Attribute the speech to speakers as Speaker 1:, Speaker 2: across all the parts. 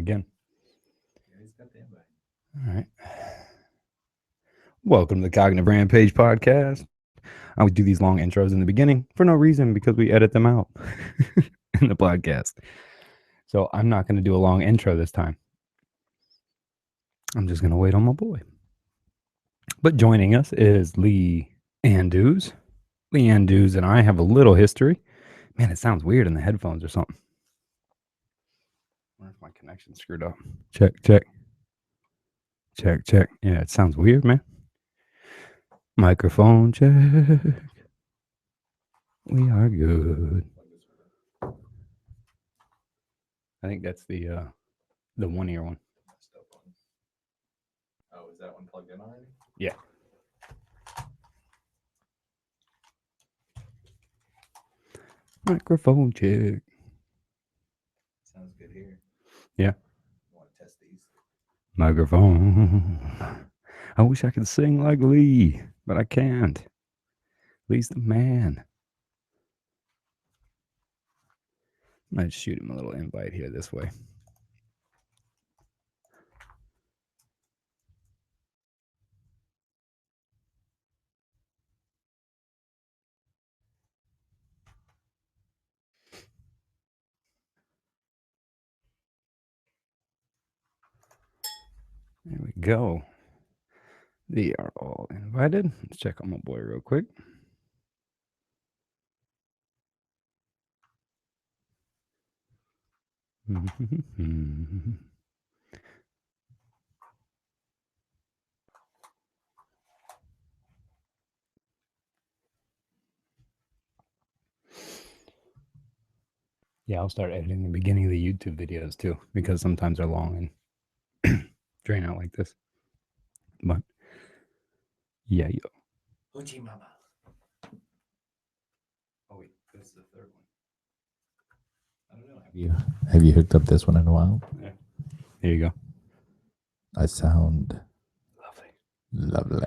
Speaker 1: again.
Speaker 2: Yeah, he's got the invite.
Speaker 1: All right. Welcome to the Cognitive Rampage Podcast. I would do these long intros in the beginning for no reason because we edit them out in the podcast. So I'm not going to do a long intro this time. I'm just going to wait on my boy. But joining us is Lee Anduze. Lee Anduze and I have a little history. Man, it sounds weird in the headphones or something. I wonder if my connection's screwed up. Check. Yeah, it sounds weird, man. Microphone check. We are good. I think that's the one ear one.
Speaker 2: Oh, is that one plugged in already?
Speaker 1: Yeah. Microphone check.
Speaker 2: Sounds good here.
Speaker 1: Yeah.
Speaker 2: Want to test these?
Speaker 1: Microphone. I wish I could sing like Lee, but I can't. Lee's the man. I might shoot him a little invite here this way. There we go. They are all invited. Let's check on my boy real quick. Yeah, I'll start editing the beginning of the YouTube videos too, because sometimes they're long and drain out like this. But yeah, yo.
Speaker 2: Hoochie mama. Oh wait, that's the third one. I don't know. Have you hooked up this one in a while?
Speaker 1: Yeah. There you go.
Speaker 2: I sound lovely.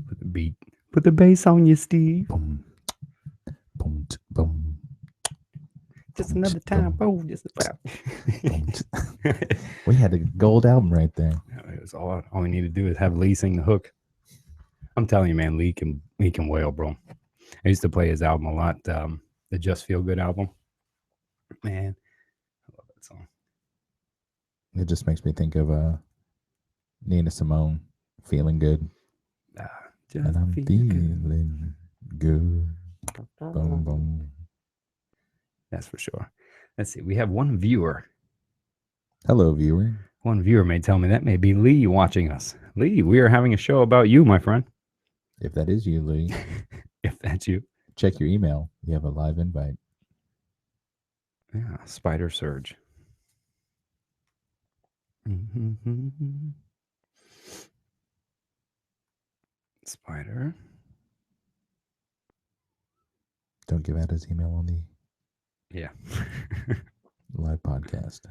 Speaker 1: Put the beat. Put the bass on you, Steve.
Speaker 2: Boom, boom, boom.
Speaker 1: Just another time. Oh, just about.
Speaker 2: We had a gold album right there.
Speaker 1: It was all we need to do is have Lee sing the hook. I'm telling you, man, Lee can wail, bro. I used to play his album a lot, the Just Feel Good album. Man, I love that song.
Speaker 2: It just makes me think of Nina Simone, Feeling Good. And I'm feeling good. Boom, boom.
Speaker 1: That's for sure. Let's see. We have one viewer.
Speaker 2: Hello, viewer.
Speaker 1: One viewer may tell me that may be Lee watching us. Lee, we are having a show about you, my friend.
Speaker 2: If that is you, Lee.
Speaker 1: If that's you.
Speaker 2: Check your email. You have a live invite.
Speaker 1: Yeah, Spider Surge. Spider.
Speaker 2: Don't give out his email on the live podcast.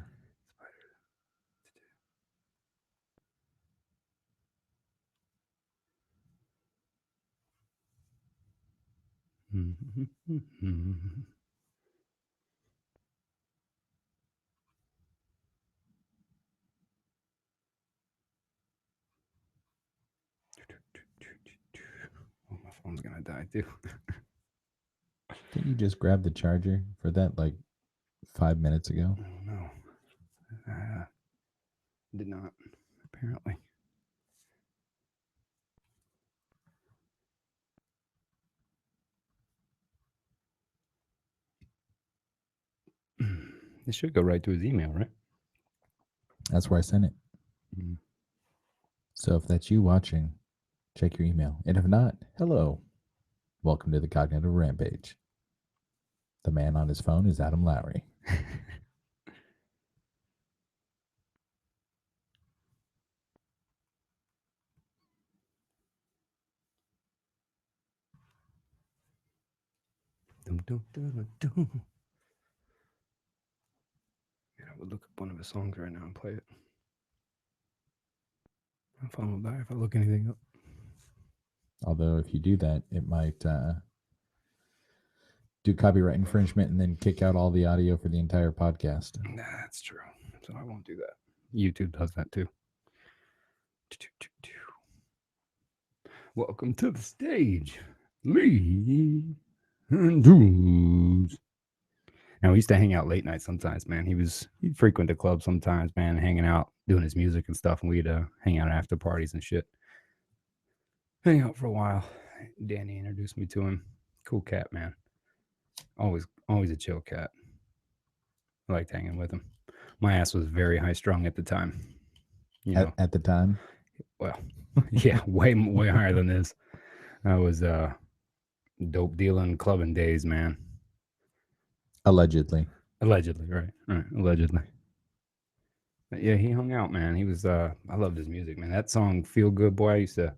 Speaker 1: Oh, my phone's gonna die too.
Speaker 2: Didn't you just grab the charger for that like 5 minutes ago?
Speaker 1: Oh no. Did not, apparently. It should go right to his email, right?
Speaker 2: That's where I sent it. Mm-hmm. So if that's you watching, check your email. And if not, hello. Welcome to the Cognitive Rampage. The man on his phone is Adam Lowery.
Speaker 1: I would look up one of his songs right now and play it. My phone will die if I look anything up.
Speaker 2: Although if you do that, it might do copyright infringement and then kick out all the audio for the entire podcast.
Speaker 1: Nah, that's true. So I won't do that. YouTube does that too. Welcome to the stage, Lee Anduze. Now, we used to hang out late night sometimes, man. He'd frequent the club sometimes, man, hanging out, doing his music and stuff, and we'd hang out after parties and shit. Hang out for a while. Danny introduced me to him. Cool cat, man. Always a chill cat. I liked hanging with him. My ass was very high strung at the time. You know,
Speaker 2: At the time?
Speaker 1: well, yeah, way higher than this. I was dope dealing clubbing days, man.
Speaker 2: Allegedly,
Speaker 1: right, allegedly. But yeah, he hung out, man. He was I loved his music, man. That song "Feel Good Boy," I used to,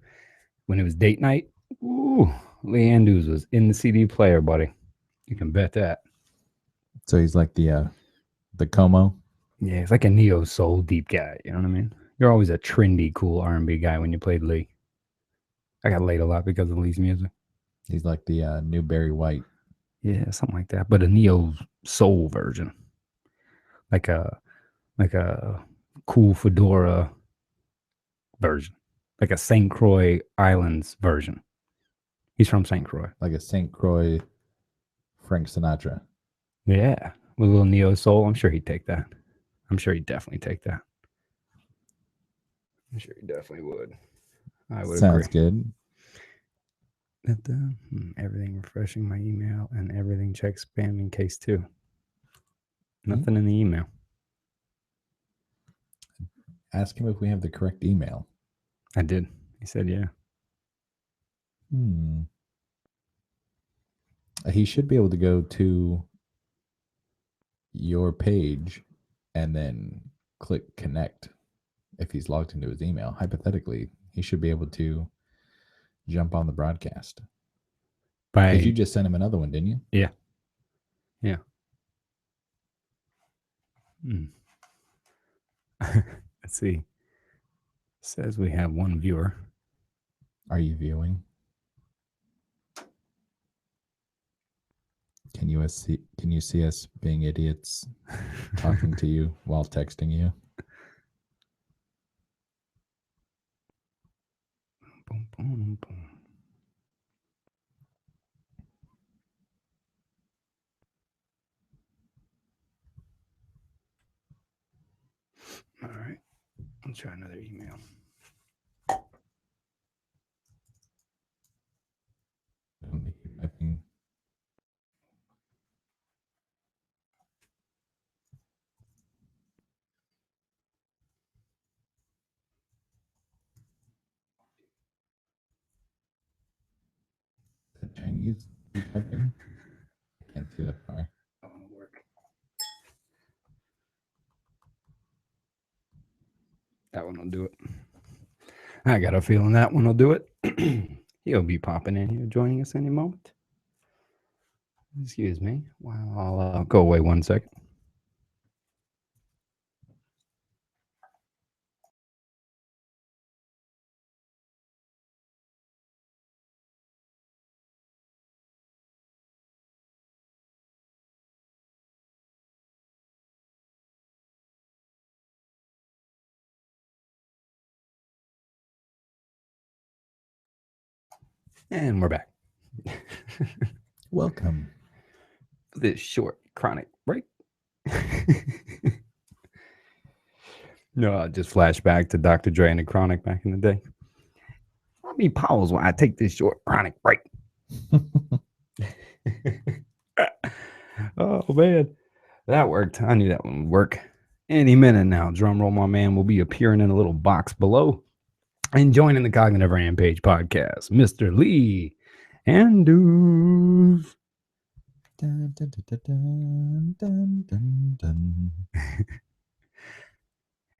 Speaker 1: when it was date night, ooh, Lee Anduze was in the CD player, buddy. You can bet that.
Speaker 2: So he's like the Como.
Speaker 1: Yeah, he's like a neo soul deep guy. You know what I mean? You're always a trendy, cool R&B guy when you played Lee. I got laid a lot because of Lee's music.
Speaker 2: He's like the new Barry White.
Speaker 1: Yeah, something like that, but a neo soul version, like a cool fedora version, like a St. Croix Islands version. He's from St. Croix,
Speaker 2: like a St. Croix Frank Sinatra.
Speaker 1: Yeah, with a little neo soul. I'm sure he'd take that. I'm sure he'd definitely take that. I'm sure he definitely would. I would
Speaker 2: Sounds
Speaker 1: agree.
Speaker 2: Good.
Speaker 1: Everything refreshing my email and everything check spam in case too. Nothing in the email.
Speaker 2: Ask him if we have the correct email.
Speaker 1: I did. He said, yeah.
Speaker 2: He should be able to go to your page and then click connect if he's logged into his email. Hypothetically, he should be able to jump on the broadcast. Because you just sent him another one, didn't you?
Speaker 1: Yeah. Let's see. It says we have one viewer.
Speaker 2: Are you viewing? Can you see us being idiots talking to you while texting you?
Speaker 1: Boom, boom, boom. All right. I'll try another email.
Speaker 2: Chinese typing? I can't see that far.
Speaker 1: That one will work. That one will do it. I got a feeling that one will do it. He'll be popping in here, joining us any moment. Excuse me. Well, I'll go away 1 second. And we're back.
Speaker 2: Welcome.
Speaker 1: This short chronic break. No, I just flash back to Dr. Dre and the Chronic back in the day. Let me pause while I take this short chronic break. Oh, man. That worked. I knew that one would work. Any minute now, drum roll, my man will be appearing in a little box below and joining the Cognitive Rampage Podcast, Mr. Lee Anduze.
Speaker 2: Dun, dun, dun, dun, dun, dun.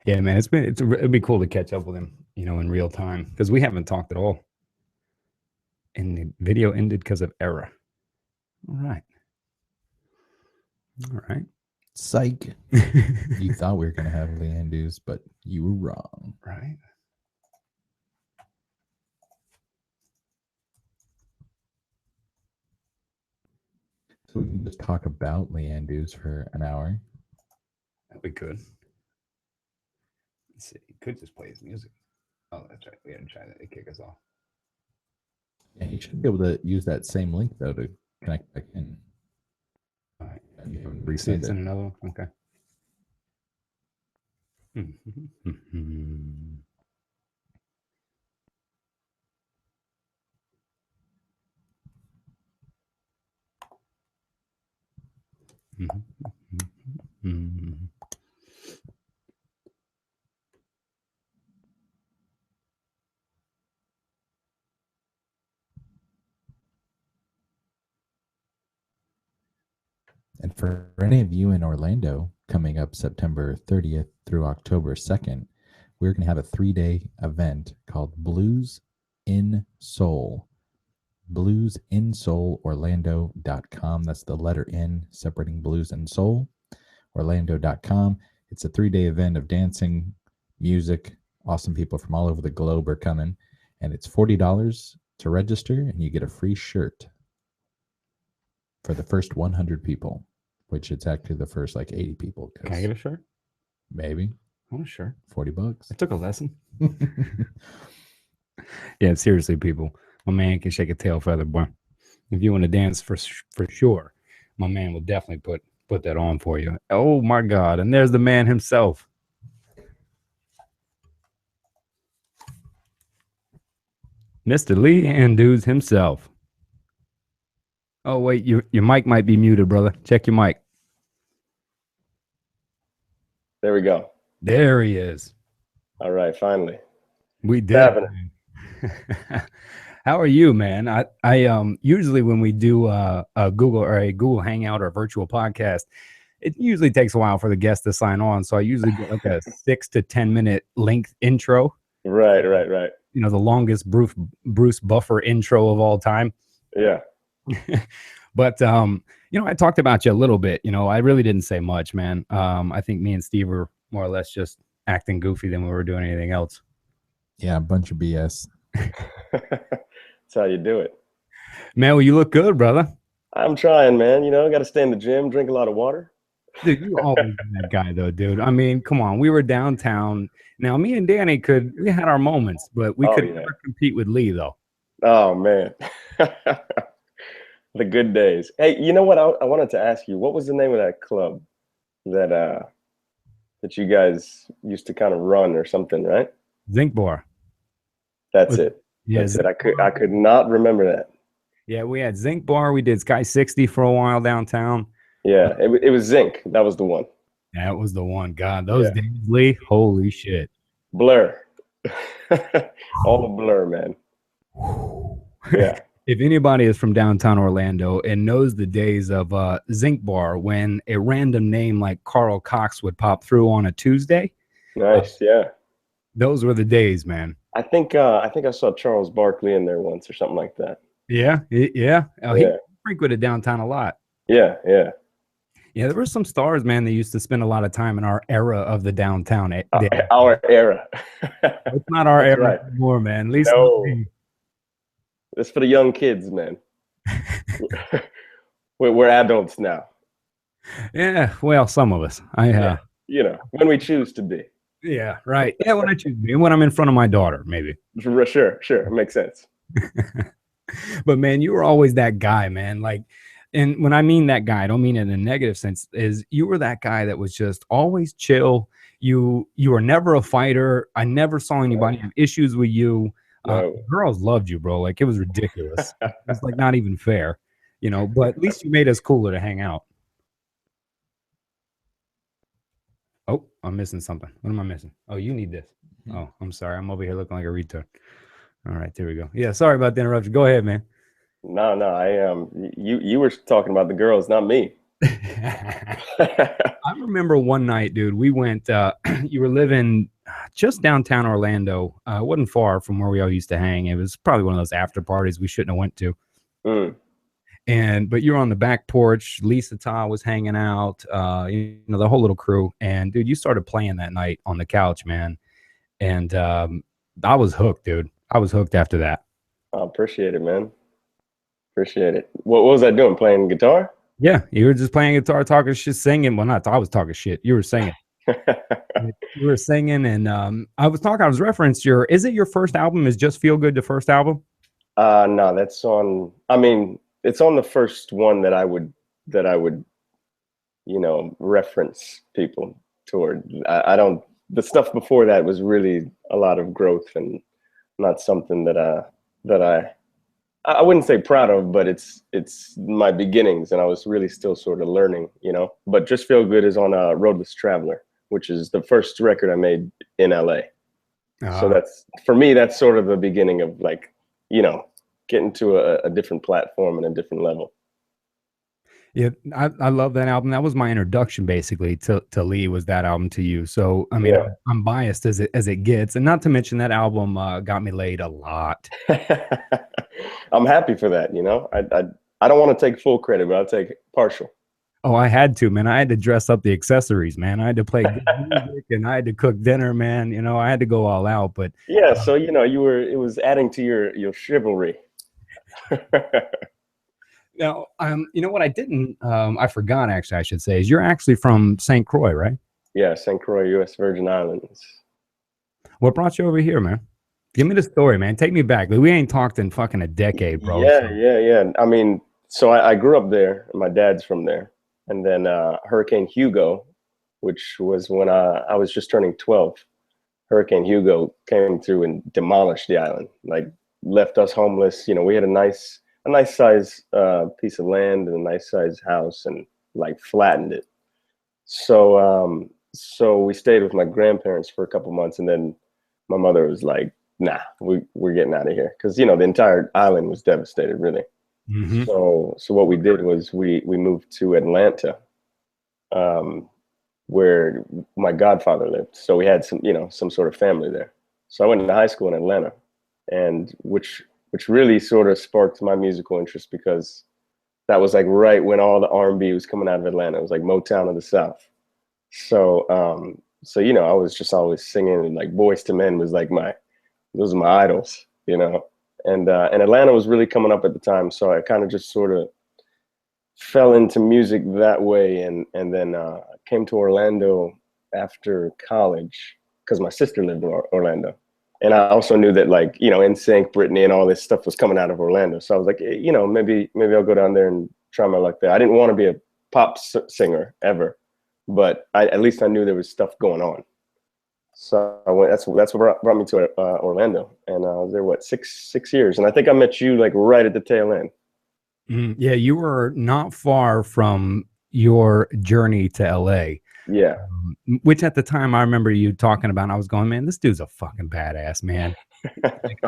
Speaker 1: Yeah, man, it'd be cool to catch up with him, in real time, because we haven't talked at all. And the video ended because of error. All right.
Speaker 2: Psych. You thought we were going to have Lee Anduze, but you were wrong.
Speaker 1: Right.
Speaker 2: So we can just talk about Lee Anduze for an hour.
Speaker 1: We could. Let's see. He could just play his music. Oh, that's right. We had to try that to kick us off.
Speaker 2: Yeah, you should be able to use that same link though to connect back in.
Speaker 1: All right.
Speaker 2: You haven't resend
Speaker 1: Send
Speaker 2: it.
Speaker 1: another one. Okay.
Speaker 2: And for any of you in Orlando, coming up September 30th through October 2nd, we're going to have a 3-day event called Blues in Soul. bluesinsoulorlando.com. That's the letter N separating blues and soul. Orlando.com. It's a 3-day event of dancing, music. Awesome people from all over the globe are coming. And it's $40 to register, and you get a free shirt for the first 100 people, which it's actually the first like 80 people.
Speaker 1: Can I get a shirt?
Speaker 2: Maybe.
Speaker 1: I want a shirt.
Speaker 2: $40.
Speaker 1: I took a lesson. Yeah, seriously, people. My man can shake a tail feather, boy. If you want to dance for sure, my man will definitely put that on for you. Oh my God! And there's the man himself. Mr. Lee Anduze himself. Oh, wait, your mic might be muted, brother. Check your mic.
Speaker 3: There we go.
Speaker 1: There he is.
Speaker 3: All right, finally.
Speaker 1: We did. How are you, man? I usually when we do a Google Hangout or a virtual podcast, it usually takes a while for the guest to sign on. So I usually do like a 6 to 10 minute length intro.
Speaker 3: Right.
Speaker 1: You know, the longest Bruce Buffer intro of all time.
Speaker 3: Yeah.
Speaker 1: But you know, I talked about you a little bit. You know, I really didn't say much, man. I think me and Steve were more or less just acting goofy than we were doing anything else.
Speaker 2: Yeah, a bunch of BS.
Speaker 3: That's how you do it.
Speaker 1: Man, well, you look good, brother.
Speaker 3: I'm trying, man. You know, got to stay in the gym, drink a lot of water.
Speaker 1: Dude, you always been that guy, though, dude. I mean, come on. We were downtown. Now, me and Danny we had our moments, but we could never compete with Lee, though.
Speaker 3: Oh, man. The good days. Hey, you know what? I wanted to ask you, what was the name of that club that you guys used to kind of run or something, right?
Speaker 1: Zinc Bar.
Speaker 3: That's it.
Speaker 1: Yeah,
Speaker 3: That's it. I could not remember that.
Speaker 1: Yeah, we had Zinc Bar. We did Sky 60 for a while downtown.
Speaker 3: Yeah, it was Zinc. That was the one.
Speaker 1: That was the one. God, those days, Lee, holy shit.
Speaker 3: Blur. All blur, man. Yeah.
Speaker 1: If anybody is from downtown Orlando and knows the days of Zinc Bar, when a random name like Carl Cox would pop through on a Tuesday.
Speaker 3: Nice, yeah.
Speaker 1: Those were the days, man.
Speaker 3: I think I saw Charles Barkley in there once or something like that.
Speaker 1: Yeah. Oh, he frequented downtown a lot.
Speaker 3: Yeah.
Speaker 1: Yeah, there were some stars, man, that used to spend a lot of time in our era of the downtown.
Speaker 3: Our era.
Speaker 1: It's not our era anymore, man. At least
Speaker 3: it's for the young kids, man. We're adults now.
Speaker 1: Yeah, well, some of us.
Speaker 3: You know, when we choose to be.
Speaker 1: Yeah, right. Yeah, when I choose to be. When I'm in front of my daughter, maybe.
Speaker 3: Sure. It makes sense.
Speaker 1: But, man, you were always that guy, man. Like, and when I mean that guy, I don't mean it in a negative sense, is you were that guy that was just always chill. You were never a fighter. I never saw anybody have issues with you. Girls loved you, bro. Like, it was ridiculous. It's like not even fair, you know, but at least you made us cooler to hang out. Oh, I'm missing something. What am I missing? Oh, you need this. Oh, I'm sorry. I'm over here looking like a retard. All right, there we go. Yeah, sorry about the interruption. Go ahead, man.
Speaker 3: No, you were talking about the girls, not me.
Speaker 1: I remember one night, dude, we went, you were living just downtown Orlando. It wasn't far from where we all used to hang. It was probably one of those after parties we shouldn't have went to. But you were on the back porch. Lisa Ta was hanging out, you know, the whole little crew. And dude, you started playing that night on the couch, man. And I was hooked, dude. I was hooked after that.
Speaker 3: I appreciate it, man. Appreciate it. What was I doing? Playing guitar?
Speaker 1: Yeah, you were just playing guitar, talking shit, singing. Well, not I was talking shit. You were singing. You were singing, and I was referenced your. Is it your first album? Is Just Feel Good the first album?
Speaker 3: No, that's on. I mean, it's on the first one that I would, reference people toward. I don't. The stuff before that was really a lot of growth and not something that I wouldn't say proud of, but it's my beginnings, and I was really still sort of learning, But Just Feel Good is on Roadless Traveler, which is the first record I made in LA. So that's, for me, that's sort of the beginning of getting to a different platform and a different level.
Speaker 1: Yeah, I love that album. That was my introduction, basically, to Lee, was that album to you. So, I mean, I'm biased as it gets. And not to mention that album got me laid a lot.
Speaker 3: I'm happy for that, I don't want to take full credit, but I'll take partial.
Speaker 1: Oh, I had to, man. I had to dress up the accessories, man. I had to play good music and I had to cook dinner, man. I had to go all out. But
Speaker 3: yeah, so it was adding to your chivalry.
Speaker 1: Now, you know what I didn't, I forgot, actually, I should say, is you're actually from St. Croix, right?
Speaker 3: Yeah, St. Croix, U.S. Virgin Islands.
Speaker 1: What brought you over here, man? Give me the story, man. Take me back. We ain't talked in fucking a decade, bro.
Speaker 3: Yeah. I mean, so I grew up there, and my dad's from there. And then Hurricane Hugo, which was when I was just turning 12, Hurricane Hugo came through and demolished the island, like left us homeless. We had a nice size piece of land and a nice size house, and like flattened it. So we stayed with my grandparents for a couple months, and then my mother was like, "Nah, we're getting out of here," because the entire island was devastated, really. Mm-hmm. So what we did was we moved to Atlanta, where my godfather lived. So we had some sort of family there. So I went to high school in Atlanta, and which really sort of sparked my musical interest, because that was like right when all the R&B was coming out of Atlanta. It was like Motown of the South. So I was just always singing, and like Boyz II Men was like those are my idols, and Atlanta was really coming up at the time. So I kind of just sort of fell into music that way, and then came to Orlando after college because my sister lived in Orlando. And I also knew that, like, NSYNC, Britney, and all this stuff was coming out of Orlando. So I was like, maybe I'll go down there and try my luck there. I didn't want to be a pop singer ever, but at least I knew there was stuff going on. So I went. That's what brought me to Orlando, and I was there 6 years. And I think I met you like right at the tail end.
Speaker 1: Yeah, you were not far from your journey to LA.
Speaker 3: Yeah.
Speaker 1: Which at the time I remember you talking about, and I was going, man, this dude's a fucking badass, man. Like,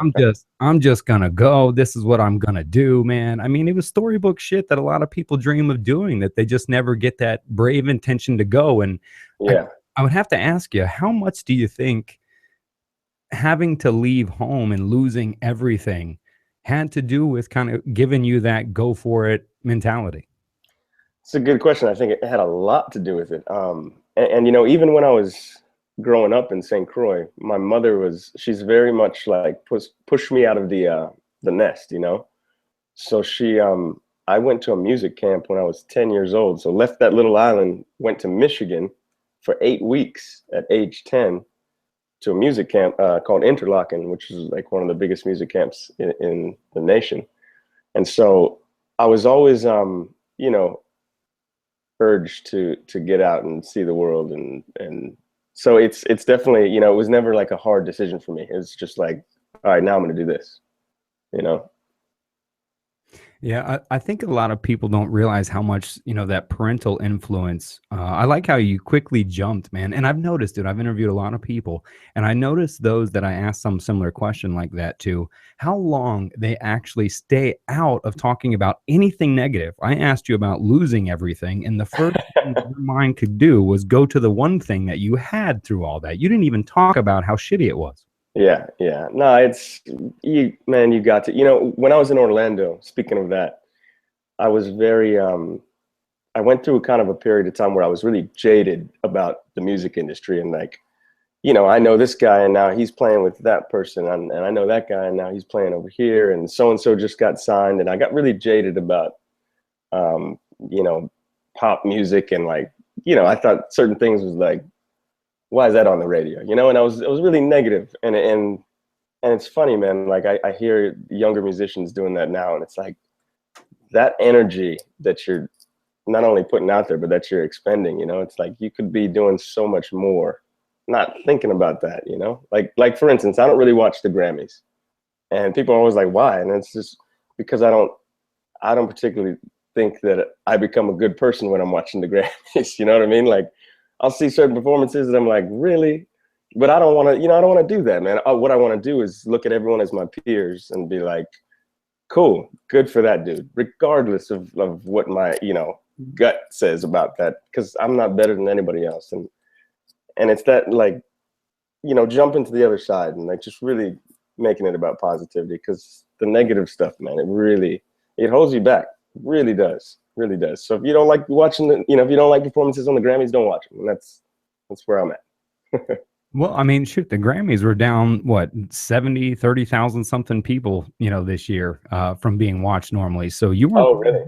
Speaker 1: I'm just gonna go. This is what I'm gonna do, man. I mean, it was storybook shit that a lot of people dream of doing, that they just never get that brave intention to go. And
Speaker 3: yeah,
Speaker 1: I would have to ask you, how much do you think having to leave home and losing everything had to do with kind of giving you that go for it mentality?
Speaker 3: It's a good question. I think it had a lot to do with it. And even when I was growing up in St. Croix, my mother she's very much like push me out of the nest, So I went to a music camp when I was 10 years old. So left that little island, went to Michigan for 8 weeks at age 10 to a music camp called Interlochen, which is like one of the biggest music camps in the nation. And so I was always, urged to get out and see the world, and so it's definitely, it was never like a hard decision for me. It's just like, all right, now I'm going to do this,
Speaker 1: Yeah, I think a lot of people don't realize how much, that parental influence. I like how you quickly jumped, man. And I've noticed it. I've interviewed a lot of people, and I noticed those that I asked some similar question like that to, how long they actually stay out of talking about anything negative. I asked you about losing everything, and the first thing your mind could do was go to the one thing that you had through all that. You didn't even talk about how shitty it was.
Speaker 3: Yeah. No, you got to, when I was in Orlando, speaking of that, I was very, I went through kind of a period of time where I was really jaded about the music industry, and like, I know this guy and now he's playing with that person, and I know that guy and now he's playing over here, and so just got signed. And I got really jaded about, pop music, and like, I thought certain things was like why is that on the radio? You know, and it was really negative. And it's funny, man. Like I hear younger musicians doing that now, and it's like that energy that you're not only putting out there, but that you're expending, you know, it's like you could be doing so much more, not thinking about that, you know, like for instance, I don't really watch the Grammys, and people are always like, why? And it's just because I don't particularly think that I become a good person when I'm watching the Grammys. You know what I mean? Like I'll see certain performances and I'm like, really? But I don't want to, you know, I don't want to do that, man. What I want to do is look at everyone as my peers and be like, cool, good for that dude, regardless of what my, you know, gut says about that, because I'm not better than anybody else. And it's that, like, you know, jump into the other side and like just really making it about positivity, because the negative stuff, man, it holds you back. It really does. So if you don't like watching if you don't like performances on the Grammys, don't watch them. And that's where I'm at.
Speaker 1: Well, I mean, shoot, the Grammys were down, what, 30,000 something people, you know, this year from being watched normally. So you were.
Speaker 3: Oh, really?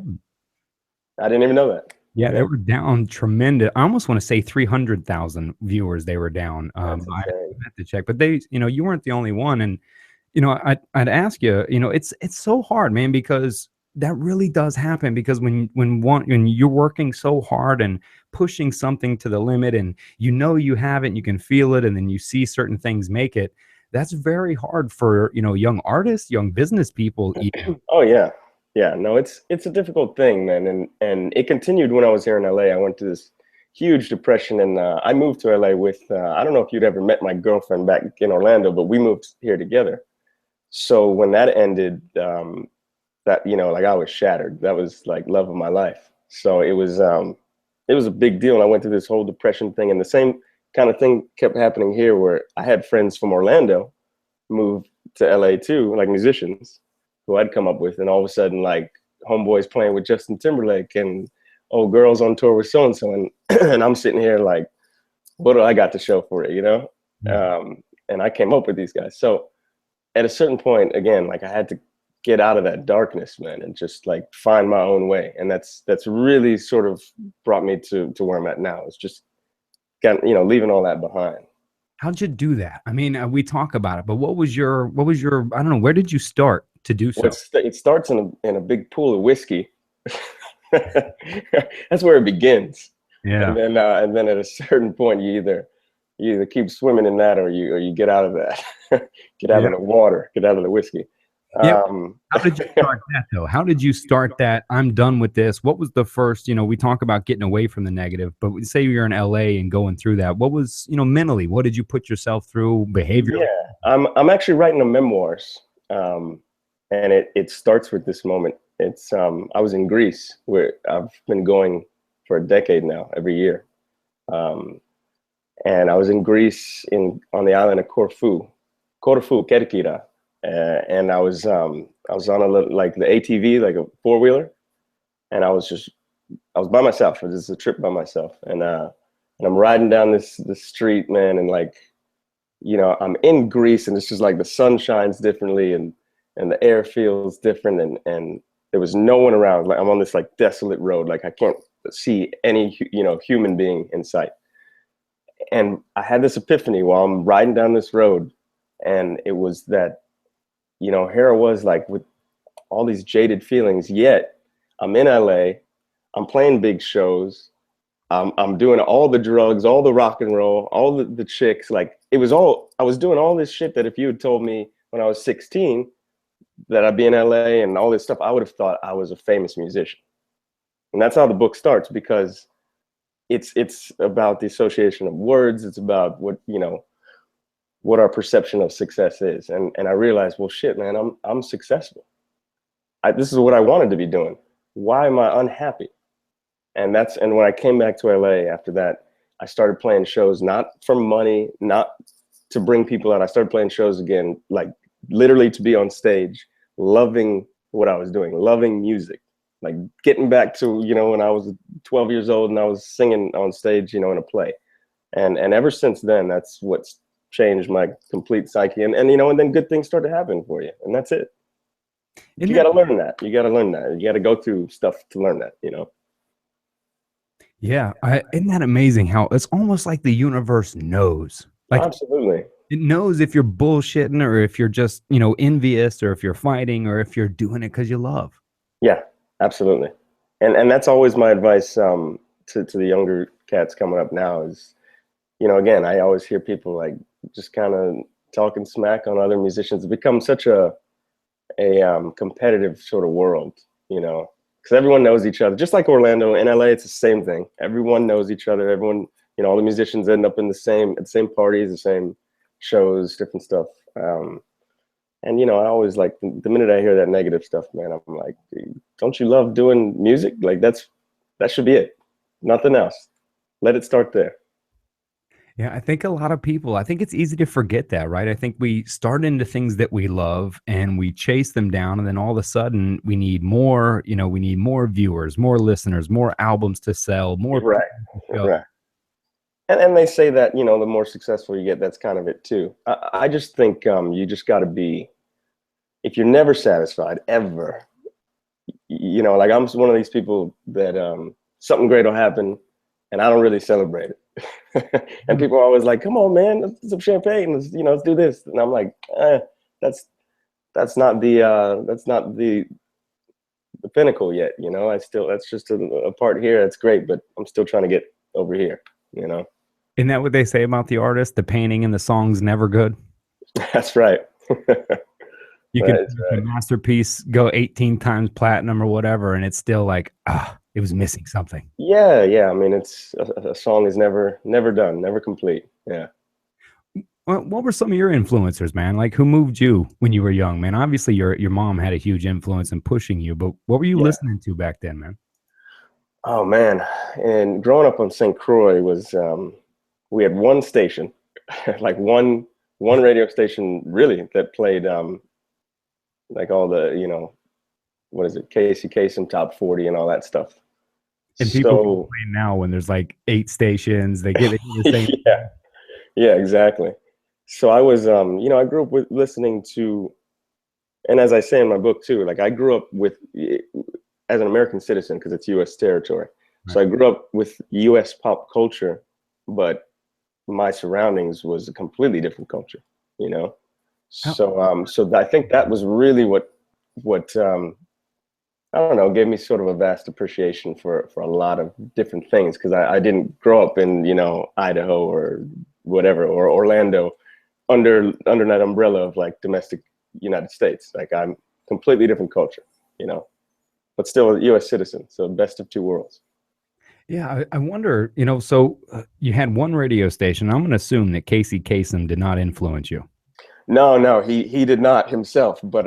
Speaker 3: I didn't even know that.
Speaker 1: Yeah, they were down tremendous. I almost want to say 300,000 viewers they were down. I had to check, but you weren't the only one. And, you know, I'd ask you, you know, it's so hard, man, because that really does happen, because when you're working so hard and pushing something to the limit, and you know you have it and you can feel it, and then you see certain things make it, that's very hard for, you know, young artists, young business people even.
Speaker 3: Oh yeah. No, it's a difficult thing, man. And it continued when I was here in LA. I went to this huge depression, and I moved to LA with I don't know if you'd ever met my girlfriend back in Orlando, but we moved here together. So when that ended, that, you know, like I was shattered. That was like love of my life. So it was a big deal. And I went through this whole depression thing, and the same kind of thing kept happening here, where I had friends from Orlando move to LA too, like musicians who I'd come up with, and all of a sudden, like, homeboys playing with Justin Timberlake, and old girls on tour with so-and-so, and I'm sitting here like, what do I got to show for it, you know? And I came up with these guys. So at a certain point, again, like, I had to get out of that darkness, man, and just like find my own way. And that's really sort of brought me to where I'm at now. It's just leaving all that behind.
Speaker 1: How'd you do that? I mean, we talk about it, but what was your, I don't know, where did you start to do so?
Speaker 3: Well, it starts in a big pool of whiskey. That's where it begins.
Speaker 1: Yeah.
Speaker 3: And then at a certain point, you either keep swimming in that, or you get out of that, get out of the water, get out of the whiskey.
Speaker 1: Yeah. How did you start that though? How did you start that? I'm done with this. What was the first, we talk about getting away from the negative, but say you're in LA and going through that. What was, mentally, what did you put yourself through behaviorally?
Speaker 3: Yeah, I'm actually writing a memoirs. And it starts with this moment. It's, I was in Greece, where I've been going for a decade now, every year. And I was in Greece on the island of Corfu, Kerkira. And I was on a little, like the ATV, like a 4-wheeler, and I was by myself. This is a trip by myself, and I'm riding down this street, man, and like, I'm in Greece, and it's just like the sun shines differently, and the air feels different, and there was no one around. Like, I'm on this like desolate road, like I can't see any human being in sight. And I had this epiphany while I'm riding down this road, and it was that, here I was, like, with all these jaded feelings, yet I'm in LA, I'm playing big shows, I'm doing all the drugs, all the rock and roll, all the chicks. Like, I was doing all this shit that if you had told me when I was 16 that I'd be in LA and all this stuff, I would have thought I was a famous musician. And that's how the book starts, because it's about the association of words. It's about what our perception of success is. And I realized, well, shit, man, I'm successful. This is what I wanted to be doing. Why am I unhappy? And when I came back to LA after that, I started playing shows, not for money, not to bring people out. I started playing shows again, like literally to be on stage, loving what I was doing, loving music, like getting back to, when I was 12 years old and I was singing on stage, in a play. And ever since then, that's what's changed my complete psyche, and then good things start to happen for you, and that's it. You got to learn that. You got to learn that. You got to go through stuff to learn that.
Speaker 1: Yeah, isn't that amazing how it's almost like the universe knows? Like
Speaker 3: Absolutely.
Speaker 1: it knows if you're bullshitting or if you're just, envious or if you're fighting or if you're doing it because you love.
Speaker 3: Yeah, absolutely. And that's always my advice to the younger cats coming up now is, again, I always hear people like just kind of talking smack on other musicians. It becomes such a competitive sort of world, because everyone knows each other. Just like Orlando and LA, it's the same thing. Everyone knows each other. Everyone, all the musicians end up in at the same parties, the same shows, different stuff. And I always like the minute I hear that negative stuff, man, I'm like, don't you love doing music? Like that should be it. Nothing else. Let it start there.
Speaker 1: Yeah, I think it's easy to forget that, right? I think we start into things that we love and we chase them down, and then all of a sudden we need more, we need more viewers, more listeners, more albums to sell, more.
Speaker 3: Right. And they say that, the more successful you get, that's kind of it too. I just think you just got to be, if you're never satisfied, ever, like I'm one of these people that something great will happen and I don't really celebrate it. And people are always like, come on, man, let's do some champagne. Let's do this. And I'm like, that's not the pinnacle yet. That's just a part here. That's great, but I'm still trying to get over here,
Speaker 1: Isn't that what they say about the artist? The painting and the song's never good.
Speaker 3: That's right.
Speaker 1: You can a masterpiece go 18 times platinum or whatever, and it's still like, it was missing something.
Speaker 3: Yeah. I mean, it's a song is never done, never complete. Yeah.
Speaker 1: What were some of your influencers, man? Like, who moved you when you were young, man? Obviously, your mom had a huge influence in pushing you, but what were you listening to back then, man?
Speaker 3: Oh man, and growing up on St. Croix was we had one station, like one radio station really that played like all the what is it, Casey Kasem Top 40 and all that stuff.
Speaker 1: And people complain now when there's like 8 stations, they get the same.
Speaker 3: Yeah, exactly. So I was I grew up with listening to, and as I say in my book too, like I grew up with, as an American citizen, because it's U.S. territory. Right. So I grew up with U.S. pop culture, but my surroundings was a completely different culture, So I think that was really what I don't know, gave me sort of a vast appreciation for a lot of different things, because I didn't grow up in Idaho or whatever, or Orlando under that umbrella of like domestic United States. Like I'm completely different culture, but still a U.S. citizen. So best of two worlds.
Speaker 1: Yeah, I wonder, so you had one radio station. I'm going to assume that Casey Kasem did not influence you.
Speaker 3: No, he did not himself. But,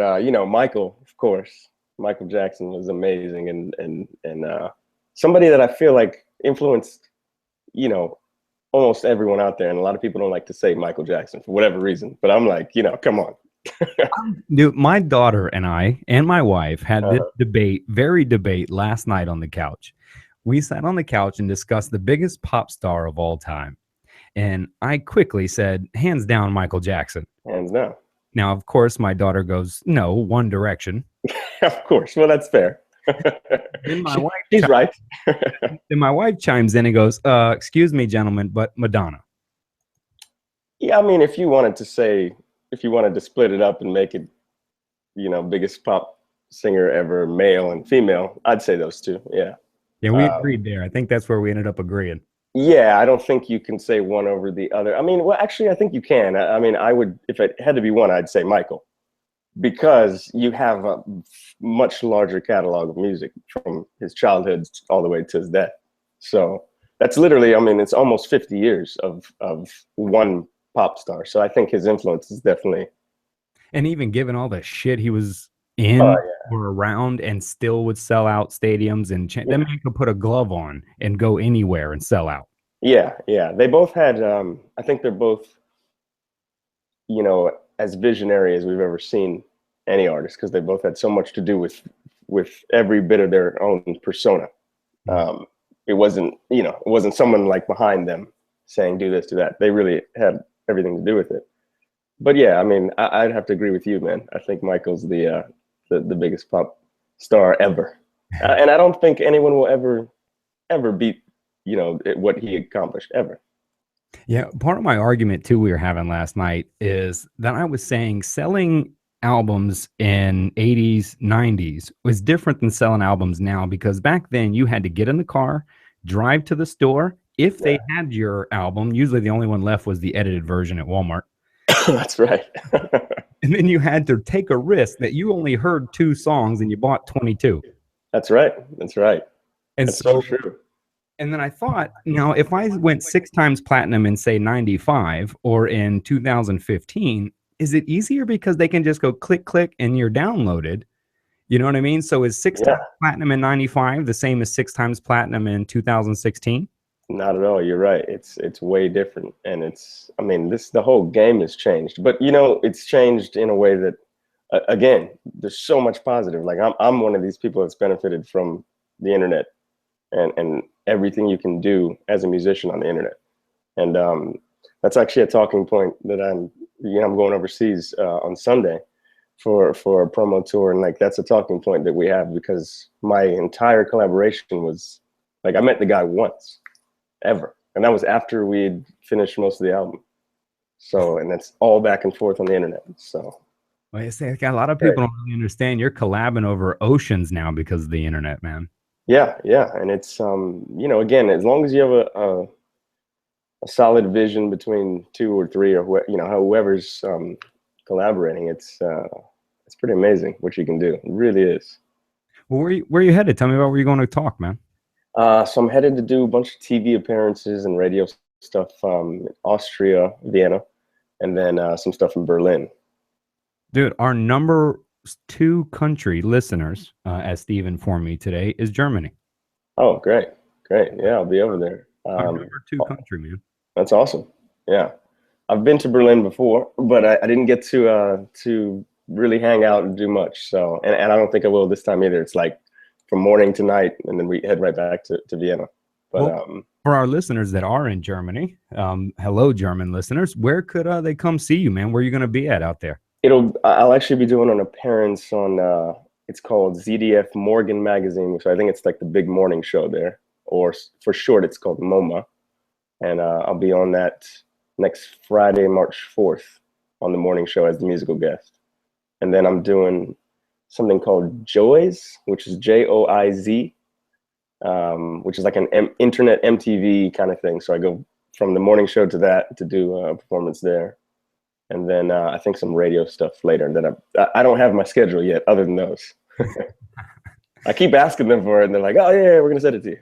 Speaker 3: Michael, of course, Michael Jackson was amazing. And somebody that I feel like influenced, almost everyone out there. And a lot of people don't like to say Michael Jackson for whatever reason. But I'm like, come on.
Speaker 1: Dude, my daughter and I and my wife had this debate last night on the couch. We sat on the couch and discussed the biggest pop star of all time. And I quickly said, hands down, Michael Jackson.
Speaker 3: Hands down.
Speaker 1: Now, of course, my daughter goes, no, One Direction.
Speaker 3: Of course. Well, that's fair.
Speaker 1: Then my wife
Speaker 3: She's right.
Speaker 1: Then my wife chimes in and goes, excuse me, gentlemen, but Madonna.
Speaker 3: Yeah, I mean, if you wanted to split it up and make it, biggest pop singer ever, male and female, I'd say those two. Yeah.
Speaker 1: Yeah, we agreed there. I think that's where we ended up agreeing.
Speaker 3: Yeah, I don't think you can say one over the other. I mean, well, actually, I think you can. I mean, I would, if it had to be one, I'd say Michael, because you have a much larger catalog of music from his childhood all the way to his death. So that's literally, I mean, it's almost 50 years of one pop star. So I think his influence is definitely.
Speaker 1: And even given all the shit he was in or around, and still would sell out stadiums, and that man could put a glove on and go anywhere and sell out.
Speaker 3: Yeah. They both had, I think they're both, as visionary as we've ever seen any artist, because they both had so much to do with every bit of their own persona. It wasn't someone like behind them saying, do this, do that. They really had everything to do with it. But yeah, I mean, I'd have to agree with you, man. I think Michael's the biggest pop star ever. And I don't think anyone will ever beat, what he accomplished ever.
Speaker 1: Yeah, part of my argument too we were having last night is that I was saying selling albums in 80s, 90s was different than selling albums now, because back then you had to get in the car, drive to the store. If they had your album, usually the only one left was the edited version at Walmart.
Speaker 3: That's right.
Speaker 1: And then you had to take a risk that you only heard 2 songs and you bought 22.
Speaker 3: That's right. That's right.
Speaker 1: And
Speaker 3: That's so true.
Speaker 1: And then I thought, if I went 6 times platinum in, say, 95 or in 2015, is it easier because they can just go click, click, and you're downloaded? You know what I mean? So is 6 times platinum in 95 the same as 6 times platinum in 2016?
Speaker 3: Not at all. You're right. It's way different. And the whole game has changed. But, it's changed in a way that, again, there's so much positive. Like I'm one of these people that's benefited from the internet and everything you can do as a musician on the internet. And that's actually a talking point that I'm going overseas on Sunday for a promo tour. And like, that's a talking point that we have, because my entire collaboration was like, I met the guy once ever. And that was after we'd finished most of the album. So, and that's all back and forth on the internet. So.
Speaker 1: Well, you say, a lot of people don't really understand you're collabing over oceans now because of the internet, man.
Speaker 3: Yeah. And it's, again, as long as you have a solid vision between 2 or 3 or whoever's collaborating, it's pretty amazing what you can do. It really is.
Speaker 1: Well, where you headed? Tell me about where you're going to talk, man.
Speaker 3: So I'm headed to do a bunch of TV appearances and radio stuff, Austria, Vienna, and then some stuff in Berlin.
Speaker 1: Dude, our number 2 country listeners, as Steve informed me today, is Germany.
Speaker 3: Oh, great. Yeah, I'll be over there.
Speaker 1: Our number 2 country, man.
Speaker 3: That's awesome. Yeah, I've been to Berlin before, but I didn't get to really hang out and do much. So, and I don't think I will this time either. It's like from morning to night, and then we head right back to Vienna. But
Speaker 1: for our listeners that are in Germany, hello, German listeners. Where could they come see you, man? Where are you going to be at out there?
Speaker 3: I'll actually be doing an appearance on, it's called ZDF Morgen Magazine, which I think it's like the big morning show there, or for short, it's called MoMA. And I'll be on that next Friday, March 4th, on the morning show as the musical guest. And then I'm doing something called Joyz, which is Joiz, which is like an internet MTV kind of thing. So I go from the morning show to that to do a performance there. And then I think some radio stuff later. That I don't have my schedule yet, other than those. I keep asking them for it, and they're like, "Oh yeah, we're gonna send it to you."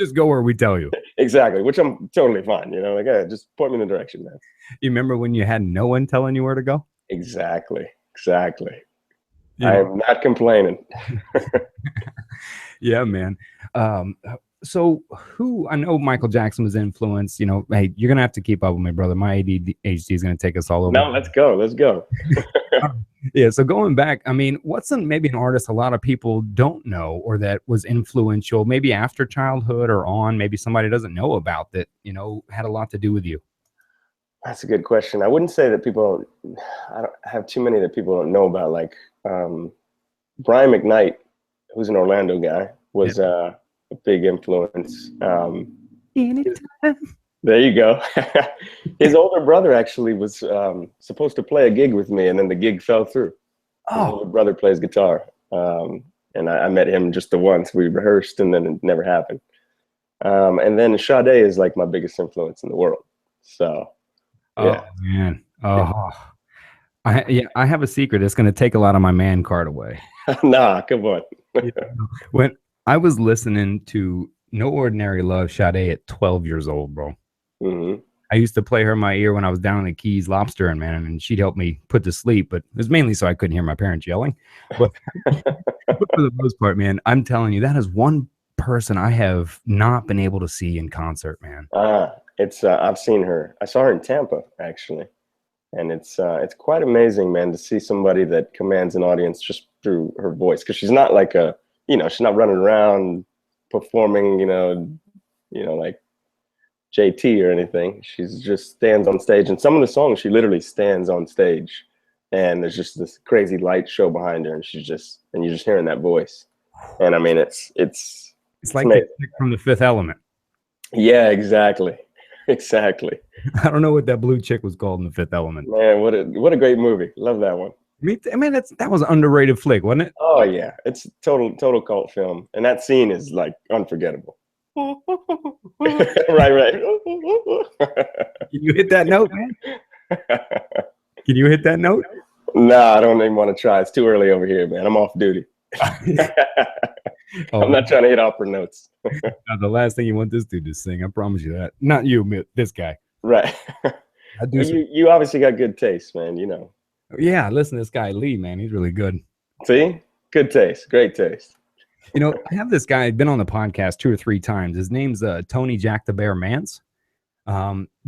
Speaker 1: Just go where we tell you.
Speaker 3: Exactly, which I'm totally fine. Like, yeah, just point me in the direction, man.
Speaker 1: You remember when you had no one telling you where to go?
Speaker 3: Exactly.
Speaker 1: Yeah.
Speaker 3: I am not complaining.
Speaker 1: Yeah, man. So I know Michael Jackson was influenced, hey, you're going to have to keep up with me, brother. My ADHD is going to take us all over.
Speaker 3: No, let's go.
Speaker 1: Yeah. So going back, what's maybe an artist a lot of people don't know, or that was influential, maybe after childhood or on, maybe somebody doesn't know about that, had a lot to do with you?
Speaker 3: That's a good question. I wouldn't say that I don't have too many that people don't know about. Like Brian McKnight, who's an Orlando guy, was a big influence. There you go. His older brother actually was supposed to play a gig with me, and then the gig fell through. Oh. His older brother plays guitar, and I met him just the once. We rehearsed, and then it never happened. And then Sade is like my biggest influence in the world. So, yeah.
Speaker 1: Oh man, I have a secret. It's going to take a lot of my man card away.
Speaker 3: Nah, come on.
Speaker 1: When I was listening to No Ordinary Love, Sade, at 12 years old, bro.
Speaker 3: Mm-hmm.
Speaker 1: I used to play her in my ear when I was down in the Keys lobstering, man, and she'd help me put to sleep, but it was mainly so I couldn't hear my parents yelling. But for the most part, man, I'm telling you, that is one person I have not been able to see in concert, man.
Speaker 3: I've seen her. I saw her in Tampa, actually. And it's quite amazing, man, to see somebody that commands an audience just through her voice. Because she's not like she's not running around performing, like JT or anything. She's just stands on stage. And some of the songs, she literally stands on stage. And there's just this crazy light show behind her. And you're just hearing that voice. And it's
Speaker 1: like the chick from The Fifth Element.
Speaker 3: Yeah, exactly. Exactly.
Speaker 1: I don't know what that blue chick was called in The Fifth Element.
Speaker 3: Man, what a great movie. Love that one.
Speaker 1: I mean, that was an underrated flick, wasn't it?
Speaker 3: Oh yeah, it's total cult film, and that scene is like unforgettable. Right.
Speaker 1: Can you hit that note, man? Can you hit that note?
Speaker 3: Nah, I don't even want to try. It's too early over here, man. I'm off duty. I'm not trying to hit opera notes.
Speaker 1: The last thing you want this dude to sing, I promise you that. Not you, this guy.
Speaker 3: Right.
Speaker 1: I do.
Speaker 3: You obviously got good taste, man. You know.
Speaker 1: Yeah, listen to this guy Lee, man. He's really good.
Speaker 3: See, good taste, great taste.
Speaker 1: You know, I have this guy. I've been on the podcast 2 or 3 times. His name's Tony Jack the Bear Mance.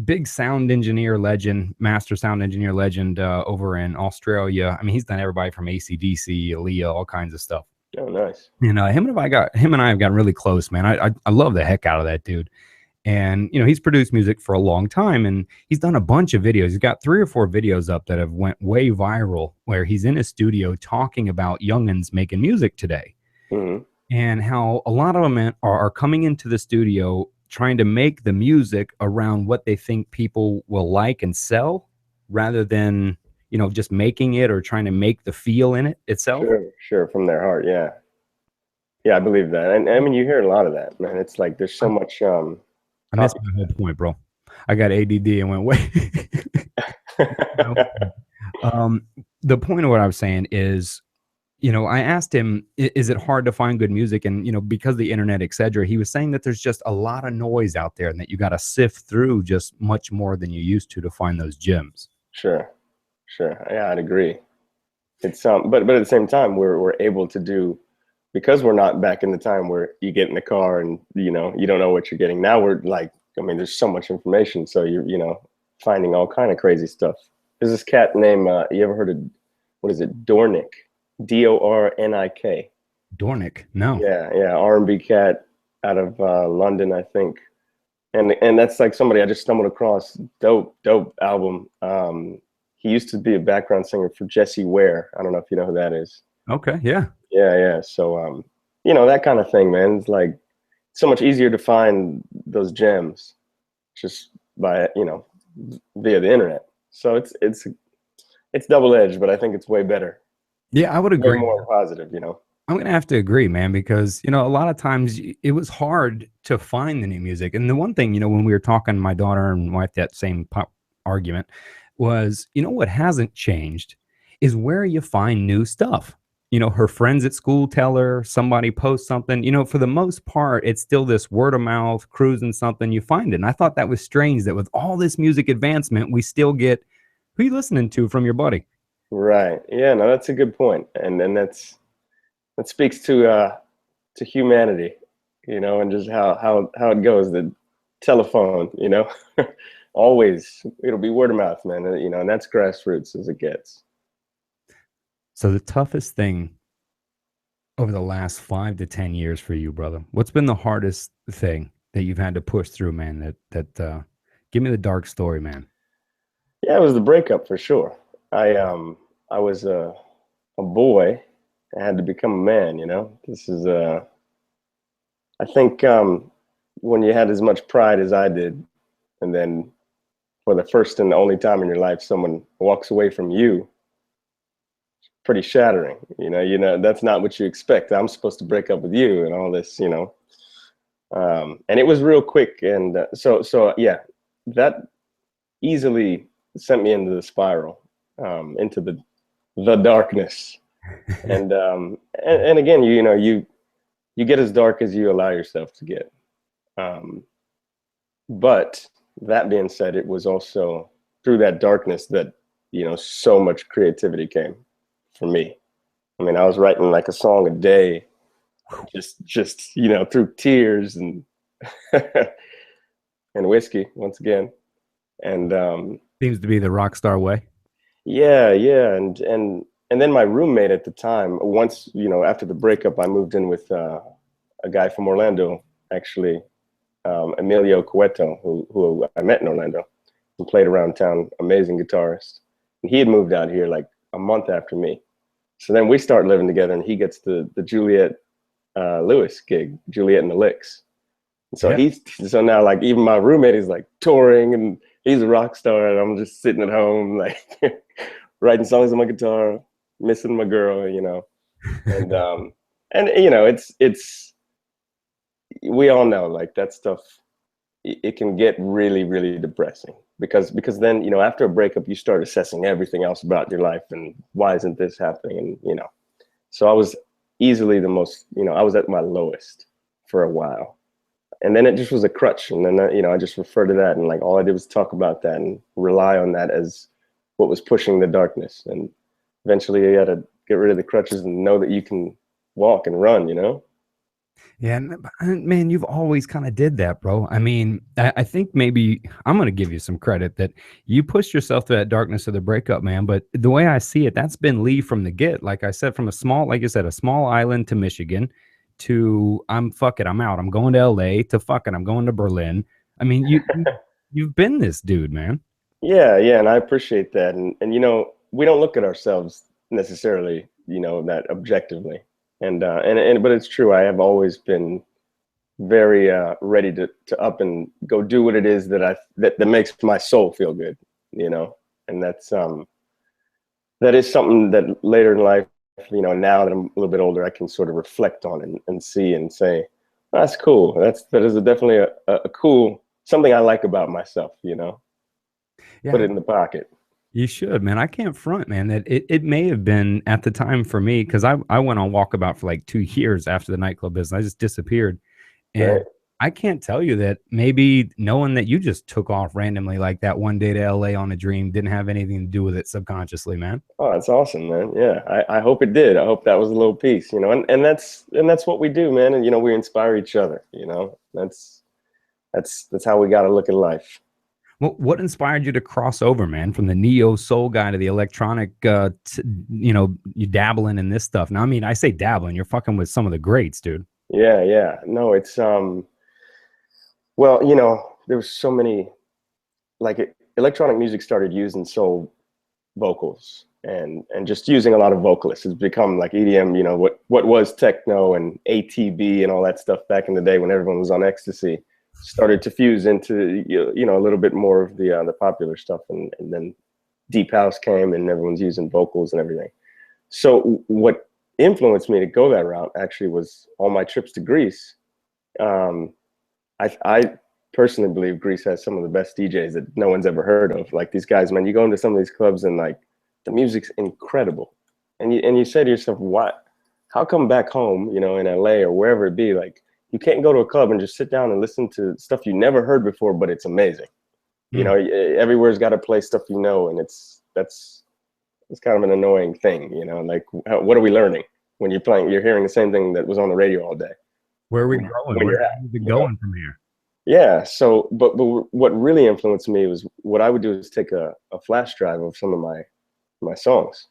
Speaker 1: Big sound engineer legend, master sound engineer legend over in Australia. I mean, he's done everybody from AC/DC, Aaliyah, all kinds of stuff.
Speaker 3: Oh, nice.
Speaker 1: And him and I have gotten really close, man. I love the heck out of that dude. And, you know, he's produced music for a long time, and he's done a bunch of videos. He's got 3 or 4 videos up that have went way viral, where he's in his studio talking about youngins making music today.
Speaker 3: Mm-hmm.
Speaker 1: And how a lot of them are coming into the studio trying to make the music around what they think people will like and sell, rather than, you know, just making it or trying to make the feel in it itself.
Speaker 3: Sure, from their heart, yeah. Yeah, I believe that. And I mean, you hear a lot of that, man. It's like there's so much
Speaker 1: I missed my whole point, bro. I got ADD and went way. The point of what I was saying is, you know, I asked him, is it hard to find good music? And, you know, because of the internet, etc., he was saying that there's just a lot of noise out there, and that you got to sift through just much more than you used to find those gems.
Speaker 3: Sure. Yeah, I'd agree. It's but at the same time, we're able to do, because we're not back in the time where you get in the car and, you know, you don't know what you're getting. Now we're like, I mean, there's so much information, so you know, finding all kind of crazy stuff. There's this cat named, you ever heard of, what is it, Dornick? Dornik.
Speaker 1: Dornick? No.
Speaker 3: Yeah, R&B cat out of London, I think. And that's like somebody I just stumbled across. Dope album. He used to be a background singer for Jessie Ware. I don't know if you know who that is.
Speaker 1: Okay, yeah.
Speaker 3: Yeah. So, you know, that kind of thing, man. It's like so much easier to find those gems just by, you know, via the internet. So it's double-edged, but I think it's way better.
Speaker 1: Yeah, I would agree.
Speaker 3: Way more positive, you know.
Speaker 1: I'm going to have to agree, man, because, you know, a lot of times it was hard to find the new music. And the one thing, you know, when we were talking, my daughter and wife, that same argument was, you know, what hasn't changed is where you find new stuff. You know, her friends at school tell her, somebody posts something, you know, for the most part, it's still this word of mouth, cruising something, you find it. And I thought that was strange that with all this music advancement, we still get, who are you listening to from your buddy?
Speaker 3: Right. Yeah, no, that's a good point. And that speaks to humanity, you know, and just how it goes. The telephone, you know, always it'll be word of mouth, man. You know, and that's grassroots as it gets.
Speaker 1: So the toughest thing over the last 5 to 10 years for you, brother, what's been the hardest thing that you've had to push through, man? That give me the dark story, man.
Speaker 3: Yeah, it was the breakup for sure. I was a boy. I had to become a man, you know. This is I think when you had as much pride as I did, and then for the first and the only time in your life someone walks away from you, it's pretty shattering. You know, that's not what you expect. I'm supposed to break up with you and all this, you know. And it was real quick, and so yeah, that easily sent me into the spiral, into the darkness. And again, you know, you get as dark as you allow yourself to get. But that being said, it was also through that darkness that, you know, so much creativity came for me. I mean, I was writing like a song a day, just you know, through tears and and whiskey once again. And
Speaker 1: seems to be the rock star way.
Speaker 3: Yeah, and then my roommate at the time, once, you know, after the breakup, I moved in with a guy from Orlando, actually, Emilio Cueto, who I met in Orlando, who played around town, amazing guitarist. And he had moved out here like a month after me. So then we start living together, and he gets the Juliette Lewis gig, Juliette and the Licks. So so now like even my roommate is like touring and he's a rock star and I'm just sitting at home like writing songs on my guitar, missing my girl, and it's we all know like that stuff, it can get really, really depressing because then, after a breakup, you start assessing everything else about your life and why isn't this happening? And, so I was easily the most, I was at my lowest for a while. And then it just was a crutch. And then, I just refer to that. And like, all I did was talk about that and rely on that as what was pushing the darkness. And eventually you got to get rid of the crutches and know that you can walk and run,
Speaker 1: Yeah, man, you've always kind of did that, bro. I mean, I think maybe I'm going to give you some credit that you pushed yourself through that darkness of the breakup, man. But the way I see it, that's been Lee from the get. Like I said, from a small island to Michigan to I'm out. I'm going to LA to I'm going to Berlin. I mean, you've been this dude, man.
Speaker 3: Yeah. And I appreciate that. And we don't look at ourselves necessarily, that objectively. But it's true. I have always been very ready to up and go do what it is that makes my soul feel good, and that is something that later in life, now that I'm a little bit older, I can sort of reflect on and see and say, that's cool. That is definitely a cool, something I like about myself, Yeah. Put it in the pocket.
Speaker 1: You should, man. I can't front, man, that it may have been at the time for me, because I went on walkabout for like 2 years after the nightclub business. I just disappeared. And
Speaker 3: Right.
Speaker 1: I can't tell you that maybe knowing that you just took off randomly like that one day to LA on a dream didn't have anything to do with it subconsciously, man.
Speaker 3: Oh, that's awesome, man. Yeah. I hope it did. I hope that was a little piece, and that's what we do, man. And, we inspire each other, that's how we got to look at life.
Speaker 1: Well, what inspired you to cross over, man, from the neo soul guy to the electronic, you dabbling in this stuff? Now, I mean, I say dabbling, you're fucking with some of the greats, dude.
Speaker 3: Yeah. No, it's, well, there was so many, electronic music started using soul vocals and just using a lot of vocalists. It's become like EDM, what was techno and ATB and all that stuff back in the day when everyone was on ecstasy. Started to fuse into a little bit more of the popular stuff, and then deep house came and everyone's using vocals and everything. So what influenced me to go that route actually was all my trips to Greece. I personally believe Greece has some of the best DJs that no one's ever heard of. Like these guys, man, you go into some of these clubs and like the music's incredible, and you say to yourself, what? How come back home, in LA or wherever it be, like, you can't go to a club and just sit down and listen to stuff you never heard before, but it's amazing. Everywhere's got to play stuff, and it's kind of an annoying thing, like what are we learning when you're hearing the same thing that was on the radio all day?
Speaker 1: Where are we going? Where's it going from here?
Speaker 3: Yeah. So, but what really influenced me was what I would do is take a flash drive of some of my songs,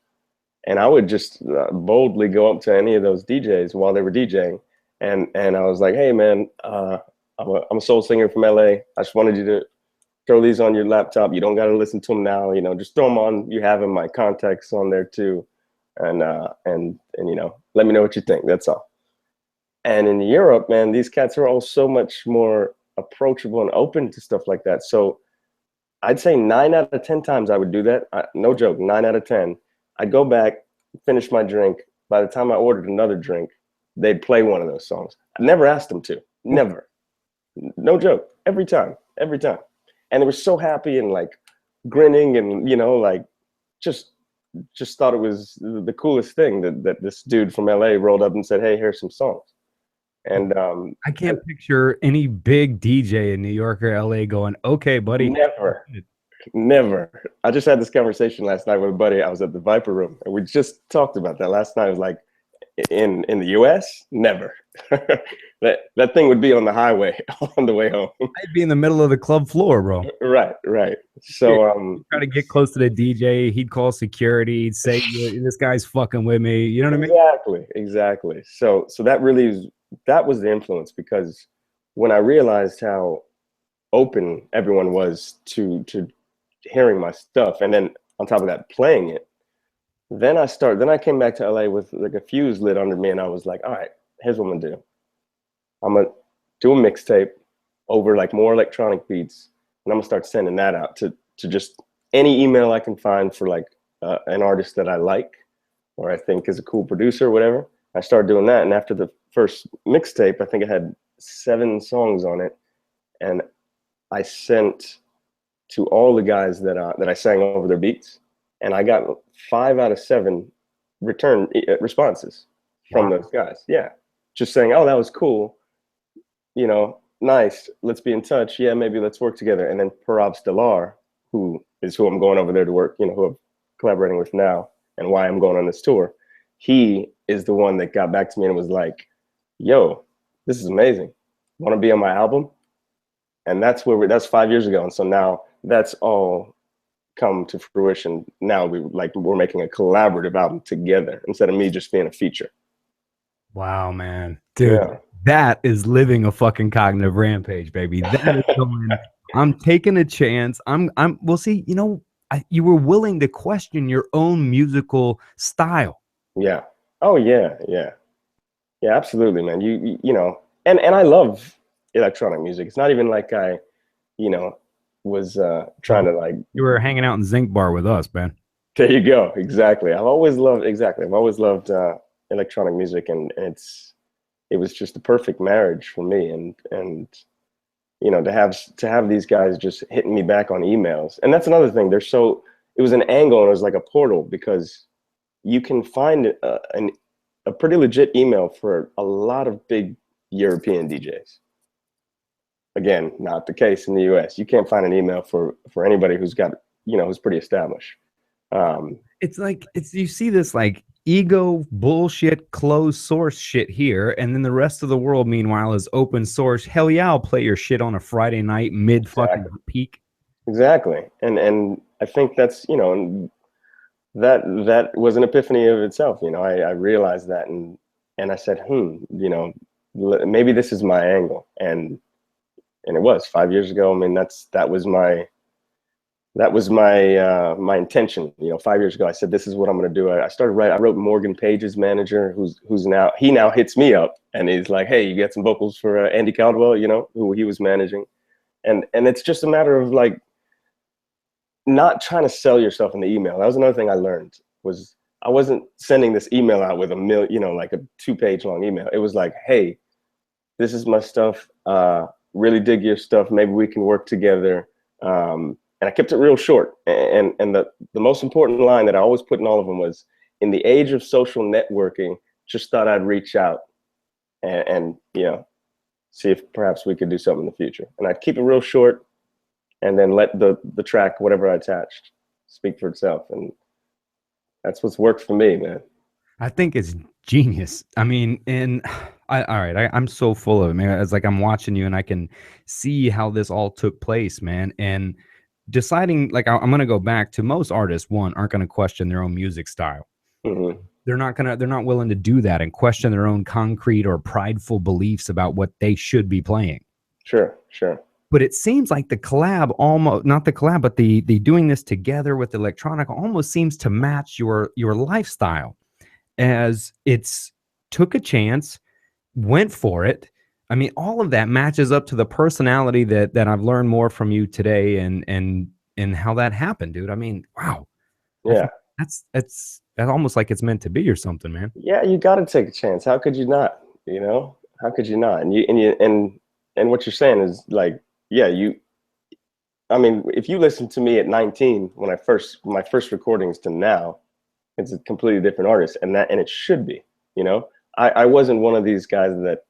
Speaker 3: and I would just boldly go up to any of those DJs while they were DJing. And I was like, hey, man, I'm a soul singer from LA. I just wanted you to throw these on your laptop. You don't got to listen to them now. Just throw them on. You have my contacts on there, too. And let me know what you think. That's all. And in Europe, man, these cats are all so much more approachable and open to stuff like that. So I'd say 9 out of 10 times I would do that. No joke, 9 out of 10. I'd go back, finish my drink. By the time I ordered another drink, they'd play one of those songs. I never asked them to. Never. No joke. Every time. And they were so happy and like grinning and, like just thought it was the coolest thing that this dude from LA rolled up and said, hey, here's some songs. And
Speaker 1: I can't picture any big DJ in New York or LA going, okay, buddy.
Speaker 3: Never. I just had this conversation last night with a buddy. I was at the Viper Room and we just talked about that last night. It was like, in the US, never. that thing would be on the highway on the way home.
Speaker 1: I'd be in the middle of the club floor, bro.
Speaker 3: Right. So
Speaker 1: try to get close to the DJ. He'd call security. He'd say, "This guy's fucking with me." You know what I
Speaker 3: mean? Exactly. So that was the influence, because when I realized how open everyone was to hearing my stuff, and then on top of that, playing it. Then I came back to LA with like a fuse lit under me, and I was like, all right, here's what I'm gonna do. I'm gonna do a mixtape, over like more electronic beats, and I'm gonna start sending that out to just any email I can find for like an artist that I like or I think is a cool producer or whatever. I started doing that, and after the first mixtape, I think it had 7 songs on it, and I sent to all the guys that I sang over their beats, and I got 5 out of 7 return responses from those guys. Yeah, just saying, "Oh, that was cool. You know, nice. Let's be in touch. Yeah, maybe let's work together." And then Parab Stellar, who I'm going over there to work, you know, who I'm collaborating with now, and why I'm going on this tour, he is the one that got back to me and was like, "Yo, this is amazing. Want to be on my album?" And that's 5 years ago. And so now that's all come to fruition. Now we're making a collaborative album together instead of me just being a feature.
Speaker 1: Wow, man. Dude, that is living a fucking cognitive rampage, baby. That is going, I'm taking a chance. We'll see, you know, you were willing to question your own musical style.
Speaker 3: Yeah. Oh yeah. Yeah. Yeah, absolutely, man. You know, and I love electronic music. It's not even like I, you know, was trying to like. You
Speaker 1: were hanging out in Zinc Bar with us, man.
Speaker 3: There you go. Exactly. I've always loved electronic music, and it was just the perfect marriage for me. And you know, to have these guys just hitting me back on emails, and that's another thing. It was an angle, and it was like a portal, because you can find a pretty legit email for a lot of big European DJs. Again, not the case in the US. You can't find an email for anybody who's got, you know, who's pretty established.
Speaker 1: You see this like ego bullshit, closed source shit here, and then the rest of the world, meanwhile, is open source. Hell yeah, I'll play your shit on a Friday night mid fucking peak.
Speaker 3: Exactly, and I think that's, you know, and that was an epiphany of itself. You know, I realized that, and I said, you know, maybe this is my angle, and it was 5 years ago. I mean, that was my my intention. You know, 5 years ago, I said, this is what I'm going to do. I started writing. I wrote Morgan Page's manager, who's now hits me up, and he's like, hey, you got some vocals for Andy Caldwell, you know, who he was managing, and it's just a matter of like not trying to sell yourself in the email. That was another thing I learned, was I wasn't sending this email out with you know, like a 2-page long email. It was like, hey, this is my stuff. Really dig your stuff. Maybe we can work together. And I kept it real short. And the most important line that I always put in all of them was, in the age of social networking, just thought I'd reach out and you know, see if perhaps we could do something in the future. And I'd keep it real short, and then let the track, whatever I attached, speak for itself. And that's what's worked for me, man.
Speaker 1: I think it's genius. I mean, I'm so full of it, man. It's like I'm watching you and I can see how this all took place, man. And deciding, like, I'm going to go back to most artists, aren't going to question their own music style.
Speaker 3: Mm-hmm.
Speaker 1: They're not willing to do that and question their own concrete or prideful beliefs about what they should be playing.
Speaker 3: Sure.
Speaker 1: But it seems like the collab, almost not the collab, but the doing this together with electronic almost seems to match your lifestyle, as it's took a chance, went for it. I mean, all of that matches up to the personality that I've learned more from you today, and how that happened, dude. I mean, wow.
Speaker 3: Yeah.
Speaker 1: That's almost like it's meant to be or something, man.
Speaker 3: Yeah, you got to take a chance. How could you not? You know, how could you not? And what you're saying is like, yeah, I mean, if you listen to me at 19, when my first recordings to now, it's a completely different artist, and it should be, you know. I wasn't one of these guys that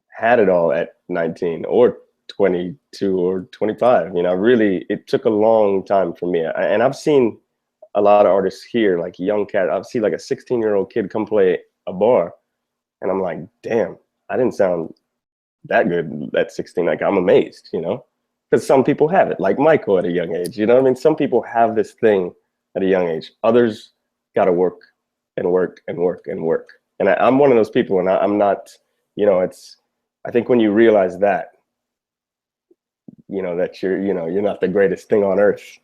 Speaker 3: had it all at 19 or 22 or 25. You know, really, it took a long time for me. And I've seen a lot of artists here, like young cat. I've seen like a 16-year-old kid come play a bar, and I'm like, damn, I didn't sound that good at 16. Like, I'm amazed, you know, because some people have it, like Michael at a young age. You know what I mean? Some people have this thing at a young age. Others got to work and work and work and work. And I'm one of those people, and I'm not, you know, I think when you realize that, you know, that you're not the greatest thing on earth.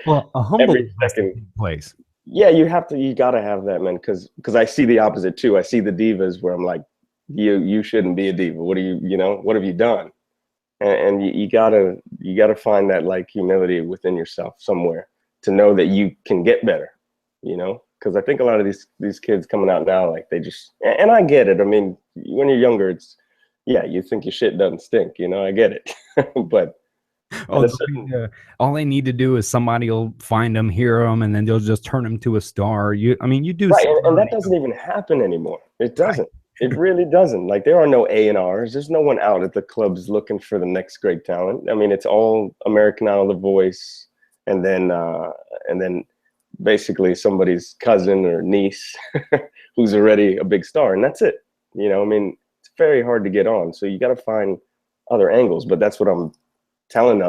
Speaker 1: Well, a humble place.
Speaker 3: Yeah, you got to have that, man. Cause I see the opposite too. I see the divas where I'm like, you shouldn't be a diva. What do what have you done? And you gotta find that like humility within yourself somewhere to know that you can get better, because I think a lot of these kids coming out now, like they just, and I get it. I mean, when you're younger, it's, yeah, you think your shit doesn't stink, I get it. But
Speaker 1: all they need to do is somebody will find them, hear them, and then they'll just turn them to a star. You do
Speaker 3: right, and that doesn't even happen anymore. It doesn't. Right. It really doesn't. Like, there are no A&Rs. There's no one out at the clubs looking for the next great talent. I mean, it's all American Idol, The Voice, and then basically somebody's cousin or niece who's already a big star, and that's it. I mean, it's very hard to get on. So you got to find other angles. But that's what I'm telling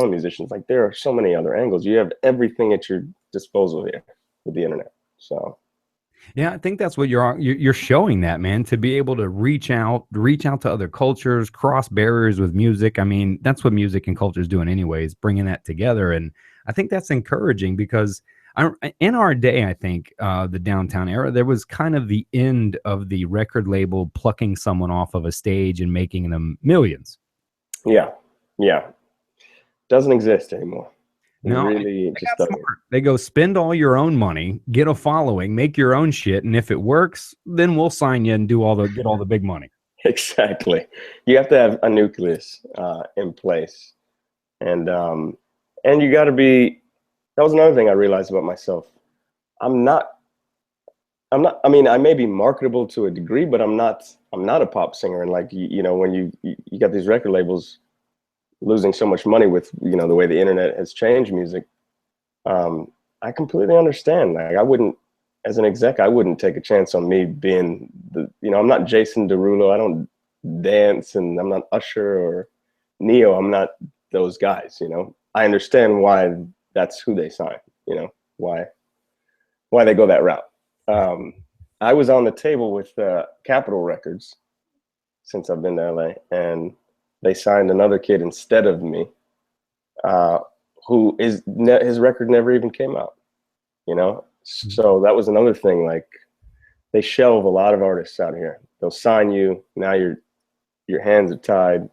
Speaker 3: musicians. Like, there are so many other angles. You have everything at your disposal here with the internet. So.
Speaker 1: Yeah, I think that's what you're showing, that, man, to be able to reach out to other cultures, cross barriers with music. I mean, that's what music and culture is doing anyways, bringing that together. And I think that's encouraging because in our day, I think the downtown era, there was kind of the end of the record label plucking someone off of a stage and making them millions.
Speaker 3: Yeah. Doesn't exist anymore.
Speaker 1: No,
Speaker 3: really just doesn't.
Speaker 1: They go spend all your own money, get a following, make your own shit, and if it works, then we'll sign you and get all the big money.
Speaker 3: Exactly. You have to have a nucleus in place, and you got to be. That was another thing I realized about myself. I'm not. I mean, I may be marketable to a degree, but I'm not a pop singer. And like when you got these record labels losing so much money with the way the internet has changed music, I completely understand. Like, I wouldn't, as an exec, I wouldn't take a chance on me being I'm not Jason Derulo. I don't dance, and I'm not Usher or Neo. I'm not those guys. I understand why that's who they sign. Why they go that route. I was on the table with Capitol Records since I've been to LA, and they signed another kid instead of me, who his record never even came out, So that was another thing. Like, they shelve a lot of artists out here. They'll sign you. Now your hands are tied,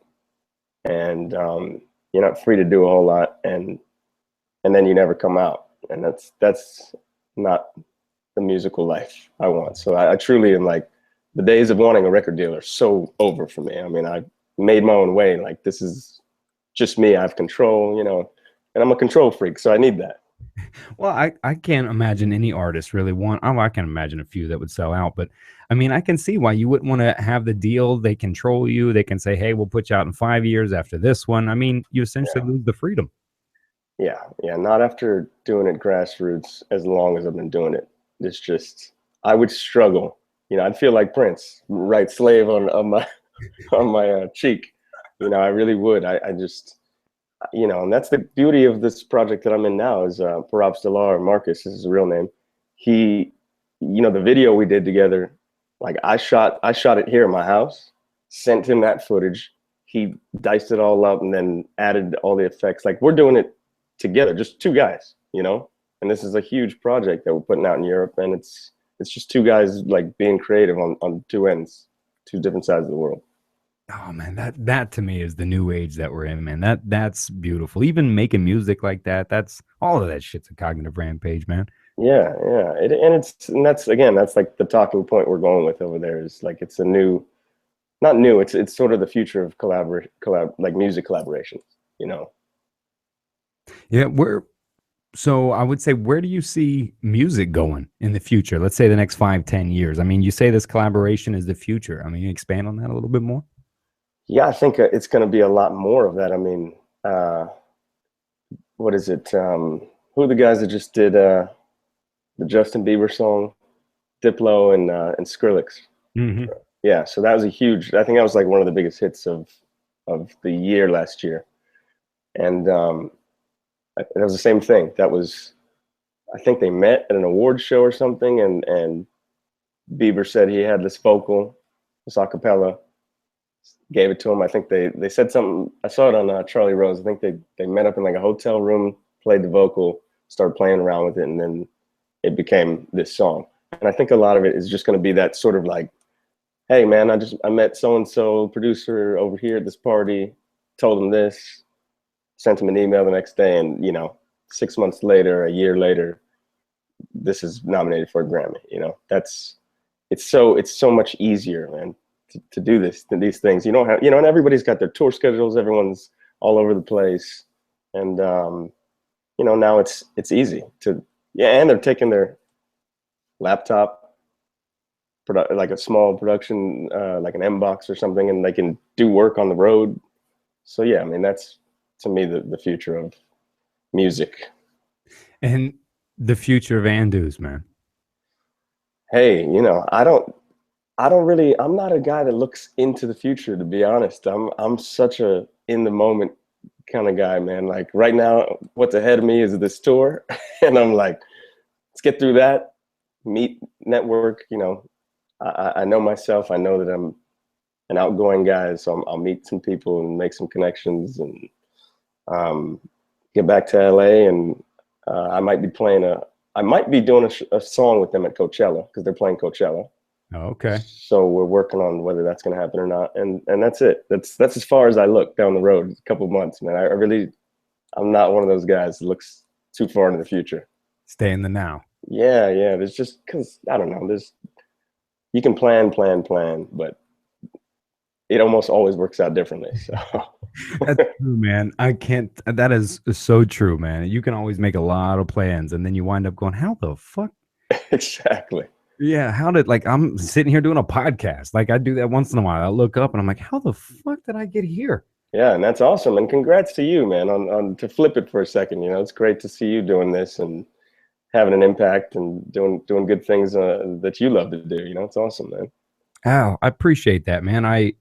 Speaker 3: and you're not free to do a whole lot. And then you never come out. And that's not the musical life I want. So I truly am like, the days of wanting a record deal are so over for me. I mean, I made my own way. Like, this is just me. I have control, and I'm a control freak, so I need that.
Speaker 1: Well, I can't imagine any artist really I can imagine a few that would sell out, but I mean, I can see why you wouldn't want to have the deal. They control you. They can say, hey, we'll put you out in 5 years after this one. I mean, you essentially lose the freedom. Yeah.
Speaker 3: Not after doing it grassroots as long as I've been doing it. It's just, I would struggle. I'd feel like Prince, right? Slave on my cheek. I really would. I just, and that's the beauty of this project that I'm in now is Parab Stellar, Marcus is his real name. He, the video we did together, like, I shot it here in my house, sent him that footage. He diced it all up and then added all the effects. Like, we're doing it together, just two guys, and this is a huge project that we're putting out in Europe. And it's just two guys, like, being creative on two ends, two different sides of the world.
Speaker 1: Oh man, that to me is the new age that we're in, man. That's beautiful. Even making music like that, that's all of that shit's a Cognitive Rampage, man.
Speaker 3: Yeah. And that's like the talking point we're going with over there is like, it's not new. It's sort of the future of like music collaborations,
Speaker 1: Yeah, so I would say, where do you see music going in the future? Let's say the next 5-10 years. I mean, you say this collaboration is the future. I mean, expand on that a little bit more.
Speaker 3: Yeah, I think it's going to be a lot more of that. I mean, what is it? Who are the guys that just did the Justin Bieber song, Diplo and Skrillex? Mm-hmm. Yeah, so that was I think that was like one of the biggest hits of the year last year. And it was the same thing. That was, I think they met at an award show or something, and Bieber said he had this vocal, this a cappella, gave it to him. I think they said something. I saw it on Charlie Rose. I think they met up in like a hotel room, played the vocal, started playing around with it, and then it became this song. And I think a lot of it is just going to be that sort of like, hey man, I met so-and-so producer over here at this party, told him this, sent him an email the next day, and 6 months later, a year later, this is nominated for a Grammy. It's so much easier, man, to do these things. You don't have, and everybody's got their tour schedules, everyone's all over the place. And now it's easy to, and they're taking their laptop, like a small production, like an M-Box or something, and they can do work on the road. So yeah, I mean, that's to me the future of music.
Speaker 1: And the future of Anduze, man.
Speaker 3: Hey, I'm not a guy that looks into the future, to be honest. I'm such a in the moment kind of guy, man. Like right now, what's ahead of me is this tour, and I'm like, let's get through that, meet, network. I know myself. I know that I'm an outgoing guy, so I'll meet some people and make some connections, and get back to LA. And I might be doing a song with them at Coachella, because they're playing Coachella.
Speaker 1: Oh, okay.
Speaker 3: So we're working on whether that's going to happen or not, and that's it. That's as far as I look down the road. A couple of months, man. I'm not one of those guys that looks too far into the future.
Speaker 1: Stay in the now.
Speaker 3: Yeah. There's just, because I don't know. You can plan, but it almost always works out differently. So
Speaker 1: that's true, man. That is so true, man. You can always make a lot of plans, and then you wind up going, how the fuck?
Speaker 3: Exactly.
Speaker 1: Yeah. I'm sitting here doing a podcast. Like I do that once in a while. I look up and I'm like, how the fuck did I get here?
Speaker 3: Yeah. And that's awesome. And congrats to you, man, on to flip it for a second. It's great to see you doing this and having an impact and doing good things that you love to do. It's awesome, man.
Speaker 1: Al, I appreciate that, man. I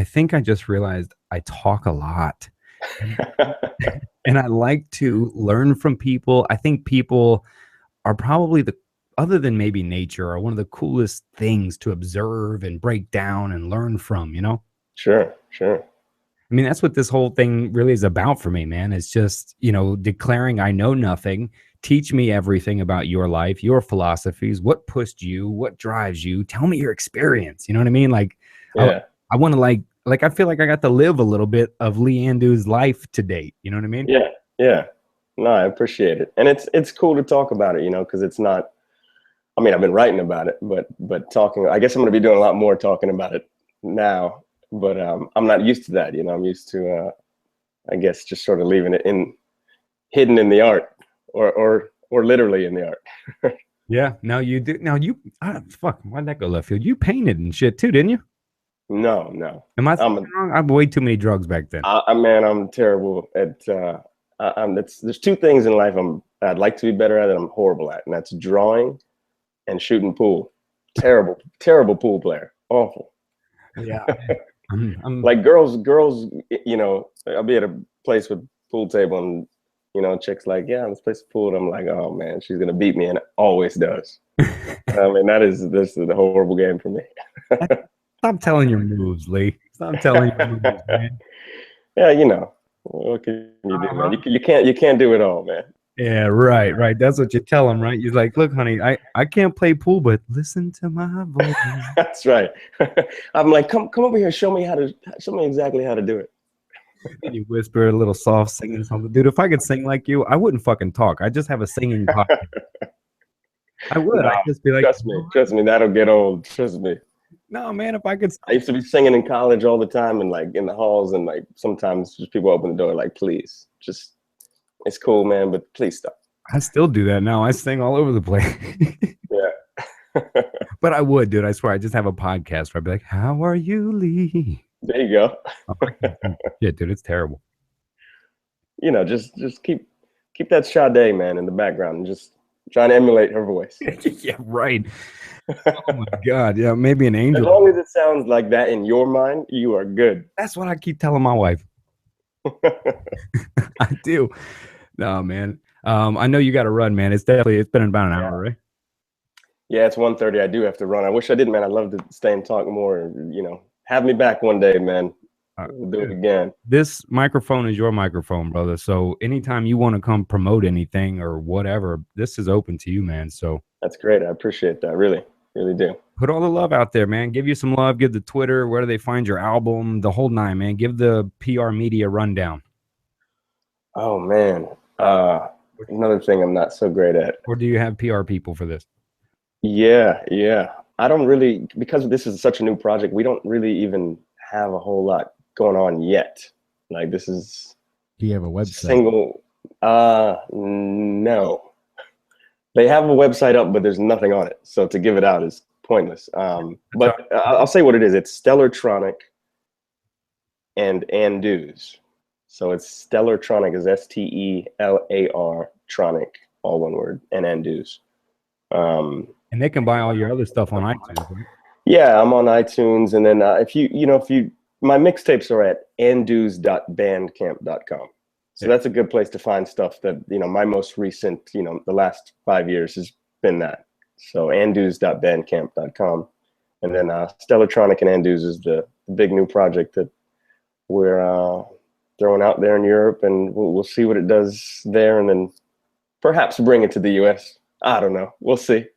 Speaker 1: think I just realized I talk a lot. And I like to learn from people. I think people are probably other than maybe nature, are one of the coolest things to observe and break down and learn from, Sure. I mean, that's what this whole thing really is about for me, man. It's just, declaring I know nothing. Teach me everything about your life, your philosophies, what pushed you, what drives you. Tell me your experience. You know what I mean? Like, yeah. I want to like I feel like I got to live a little bit of Lee Anduze's life to date. You know what I mean?
Speaker 3: Yeah. No, I appreciate it. And it's cool to talk about it, because it's not, I mean, I've been writing about it, but talking, I guess I'm going to be doing a lot more talking about it now, but I'm not used to that. I'm used to, I guess, just sort of leaving it hidden in the art or literally in the art.
Speaker 1: Yeah. Now you do. Now fuck, why'd that go left field? You painted and shit too, didn't you?
Speaker 3: No.
Speaker 1: Am I wrong? I had way too many drugs back then.
Speaker 3: Man, I'm terrible at, there's two things in life I'd like to be better at and I'm horrible at, and that's drawing and shooting pool. Terrible pool player. Awful.
Speaker 1: Yeah.
Speaker 3: I'm like girls, I'll be at a place with pool table and, chicks like, yeah, let's play some pool. And I'm like, oh man, she's going to beat me. And it always does. I mean, this is a horrible game for me.
Speaker 1: Stop telling your moves, Lee. Stop telling your moves, man.
Speaker 3: Yeah, what can you do, man? You can't do it all, man.
Speaker 1: Yeah, right. That's what you tell them, right? You're like, look, honey, I can't play pool, but listen to my voice.
Speaker 3: That's right. I'm like, come over here, show me exactly how to do it.
Speaker 1: And you whisper a little soft singing something. Dude, if I could sing like you, I wouldn't fucking talk. I just have a singing pocket. I would.
Speaker 3: No,
Speaker 1: I'd just be like,
Speaker 3: trust me, that'll get old. Trust me.
Speaker 1: No, man, if I could.
Speaker 3: I used to be singing in college all the time and like in the halls, and like sometimes just people open the door like, please, just, it's cool, man, but please stop.
Speaker 1: I still do that now. I sing all over the place.
Speaker 3: Yeah.
Speaker 1: But I would, dude. I swear. I just have a podcast where I'd be like, how are you, Lee?
Speaker 3: There you go.
Speaker 1: Yeah, dude, it's terrible.
Speaker 3: Just keep that Sade, man, in the background and just trying to emulate her voice.
Speaker 1: Yeah, right. Oh my God. Yeah, maybe an angel.
Speaker 3: As long as it sounds like that in your mind, you are good.
Speaker 1: That's what I keep telling my wife. I do. No, man. I know you got to run, man. It's been about an hour, right?
Speaker 3: Yeah, it's 1:30. I do have to run. I wish I did, man. I'd love to stay and talk more. Have me back one day, man. We'll do it again.
Speaker 1: This microphone is your microphone, brother. So anytime you want to come promote anything or whatever, this is open to you, man. So
Speaker 3: that's great. I appreciate that. Really. Really do.
Speaker 1: Put all the love out there, man. Give you some love. Give the Twitter, where do they find your album, the whole nine, man. Give the PR media rundown.
Speaker 3: Oh, man. Another thing I'm not so great at.
Speaker 1: Or do you have PR people for this?
Speaker 3: Yeah. I don't really, because this is such a new project, we don't really even have a whole lot going on yet. Like, this is...
Speaker 2: Do you have a website?
Speaker 3: Single... No. They have a website up, but there's nothing on it. So to give it out is pointless. But I'll say what it is. It's Stellartronic and Anduze. So it's Stellartronic is STELAR Tronic, all one word, and Anduze.
Speaker 1: And they can buy all your other stuff on iTunes, right?
Speaker 3: Yeah, I'm on iTunes. And then if you my mixtapes are at anduze.bandcamp.com. So that's a good place to find stuff that, my most recent, the last 5 years has been that. So anduze.bandcamp.com. And then Stellartronic and Anduze is the big new project that we're throwing out there in Europe, and we'll see what it does there, and then perhaps bring it to the US. I don't know. We'll see.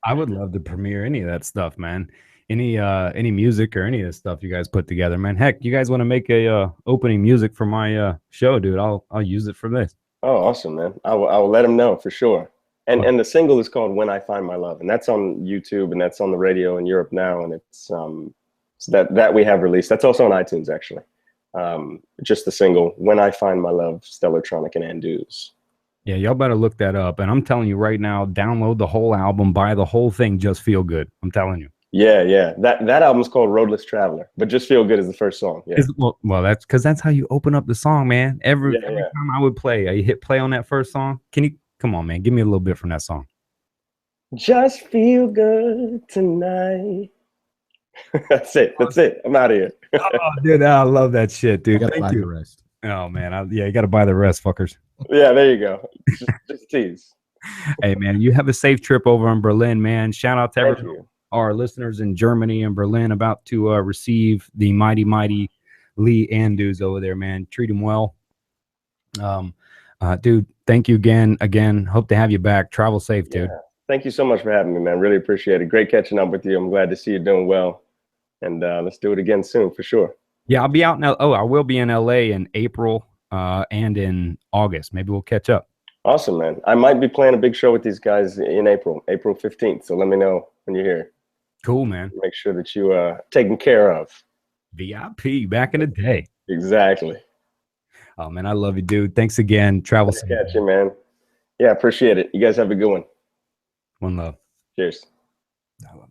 Speaker 1: I would love to premiere any of that stuff, man. Any music or any of the stuff you guys put together, man. Heck, you guys want to make a opening music for my show, dude? I'll use it for this.
Speaker 3: Oh, awesome, man. I will let them know for sure. And the single is called "When I Find My Love," and that's on YouTube, and that's on the radio in Europe now, and it's so that we have released. That's also on iTunes, actually. Just the single "When I Find My Love," Stellartronic and Anduze.
Speaker 1: Yeah, y'all better look that up. And I'm telling you right now, download the whole album, buy the whole thing. Just Feel Good. I'm telling you.
Speaker 3: Yeah. That album's called Roadless Traveler, but Just Feel Good is the first song. Yeah.
Speaker 1: Well, that's because that's how you open up the song, man. Every time I would play, you hit play on that first song. Come on, man, give me a little bit from that song.
Speaker 3: Just feel good tonight. That's it. I'm out of here.
Speaker 1: Oh, dude, I love that shit, dude.
Speaker 2: Thank you. The rest.
Speaker 1: Oh man, you got to buy the rest, fuckers.
Speaker 3: Yeah, there you go. Just tease.
Speaker 1: Hey, man, you have a safe trip over in Berlin, man. Shout out to everyone. Our listeners in Germany and Berlin about to receive the mighty Lee Anduze over there, man. Treat him well. Dude, thank you again. Hope to have you back. Travel safe, dude.
Speaker 3: Yeah. Thank you so much for having me, man. Really appreciate it. Great catching up with you. I'm glad to see you doing well. And let's do it again soon for sure.
Speaker 1: Yeah, I'll be out now. I will be in LA in April and in August. Maybe we'll catch up.
Speaker 3: Awesome, man. I might be playing a big show with these guys in April 15th. So let me know when you're here.
Speaker 1: Cool, man.
Speaker 3: Make sure that you are taken care of.
Speaker 1: VIP back in the day.
Speaker 3: Exactly.
Speaker 1: Oh, man, I love you, dude. Thanks again. Travel safe.
Speaker 3: Catch you, man. Yeah, appreciate it. You guys have a good one.
Speaker 1: One love.
Speaker 3: Cheers.
Speaker 1: I love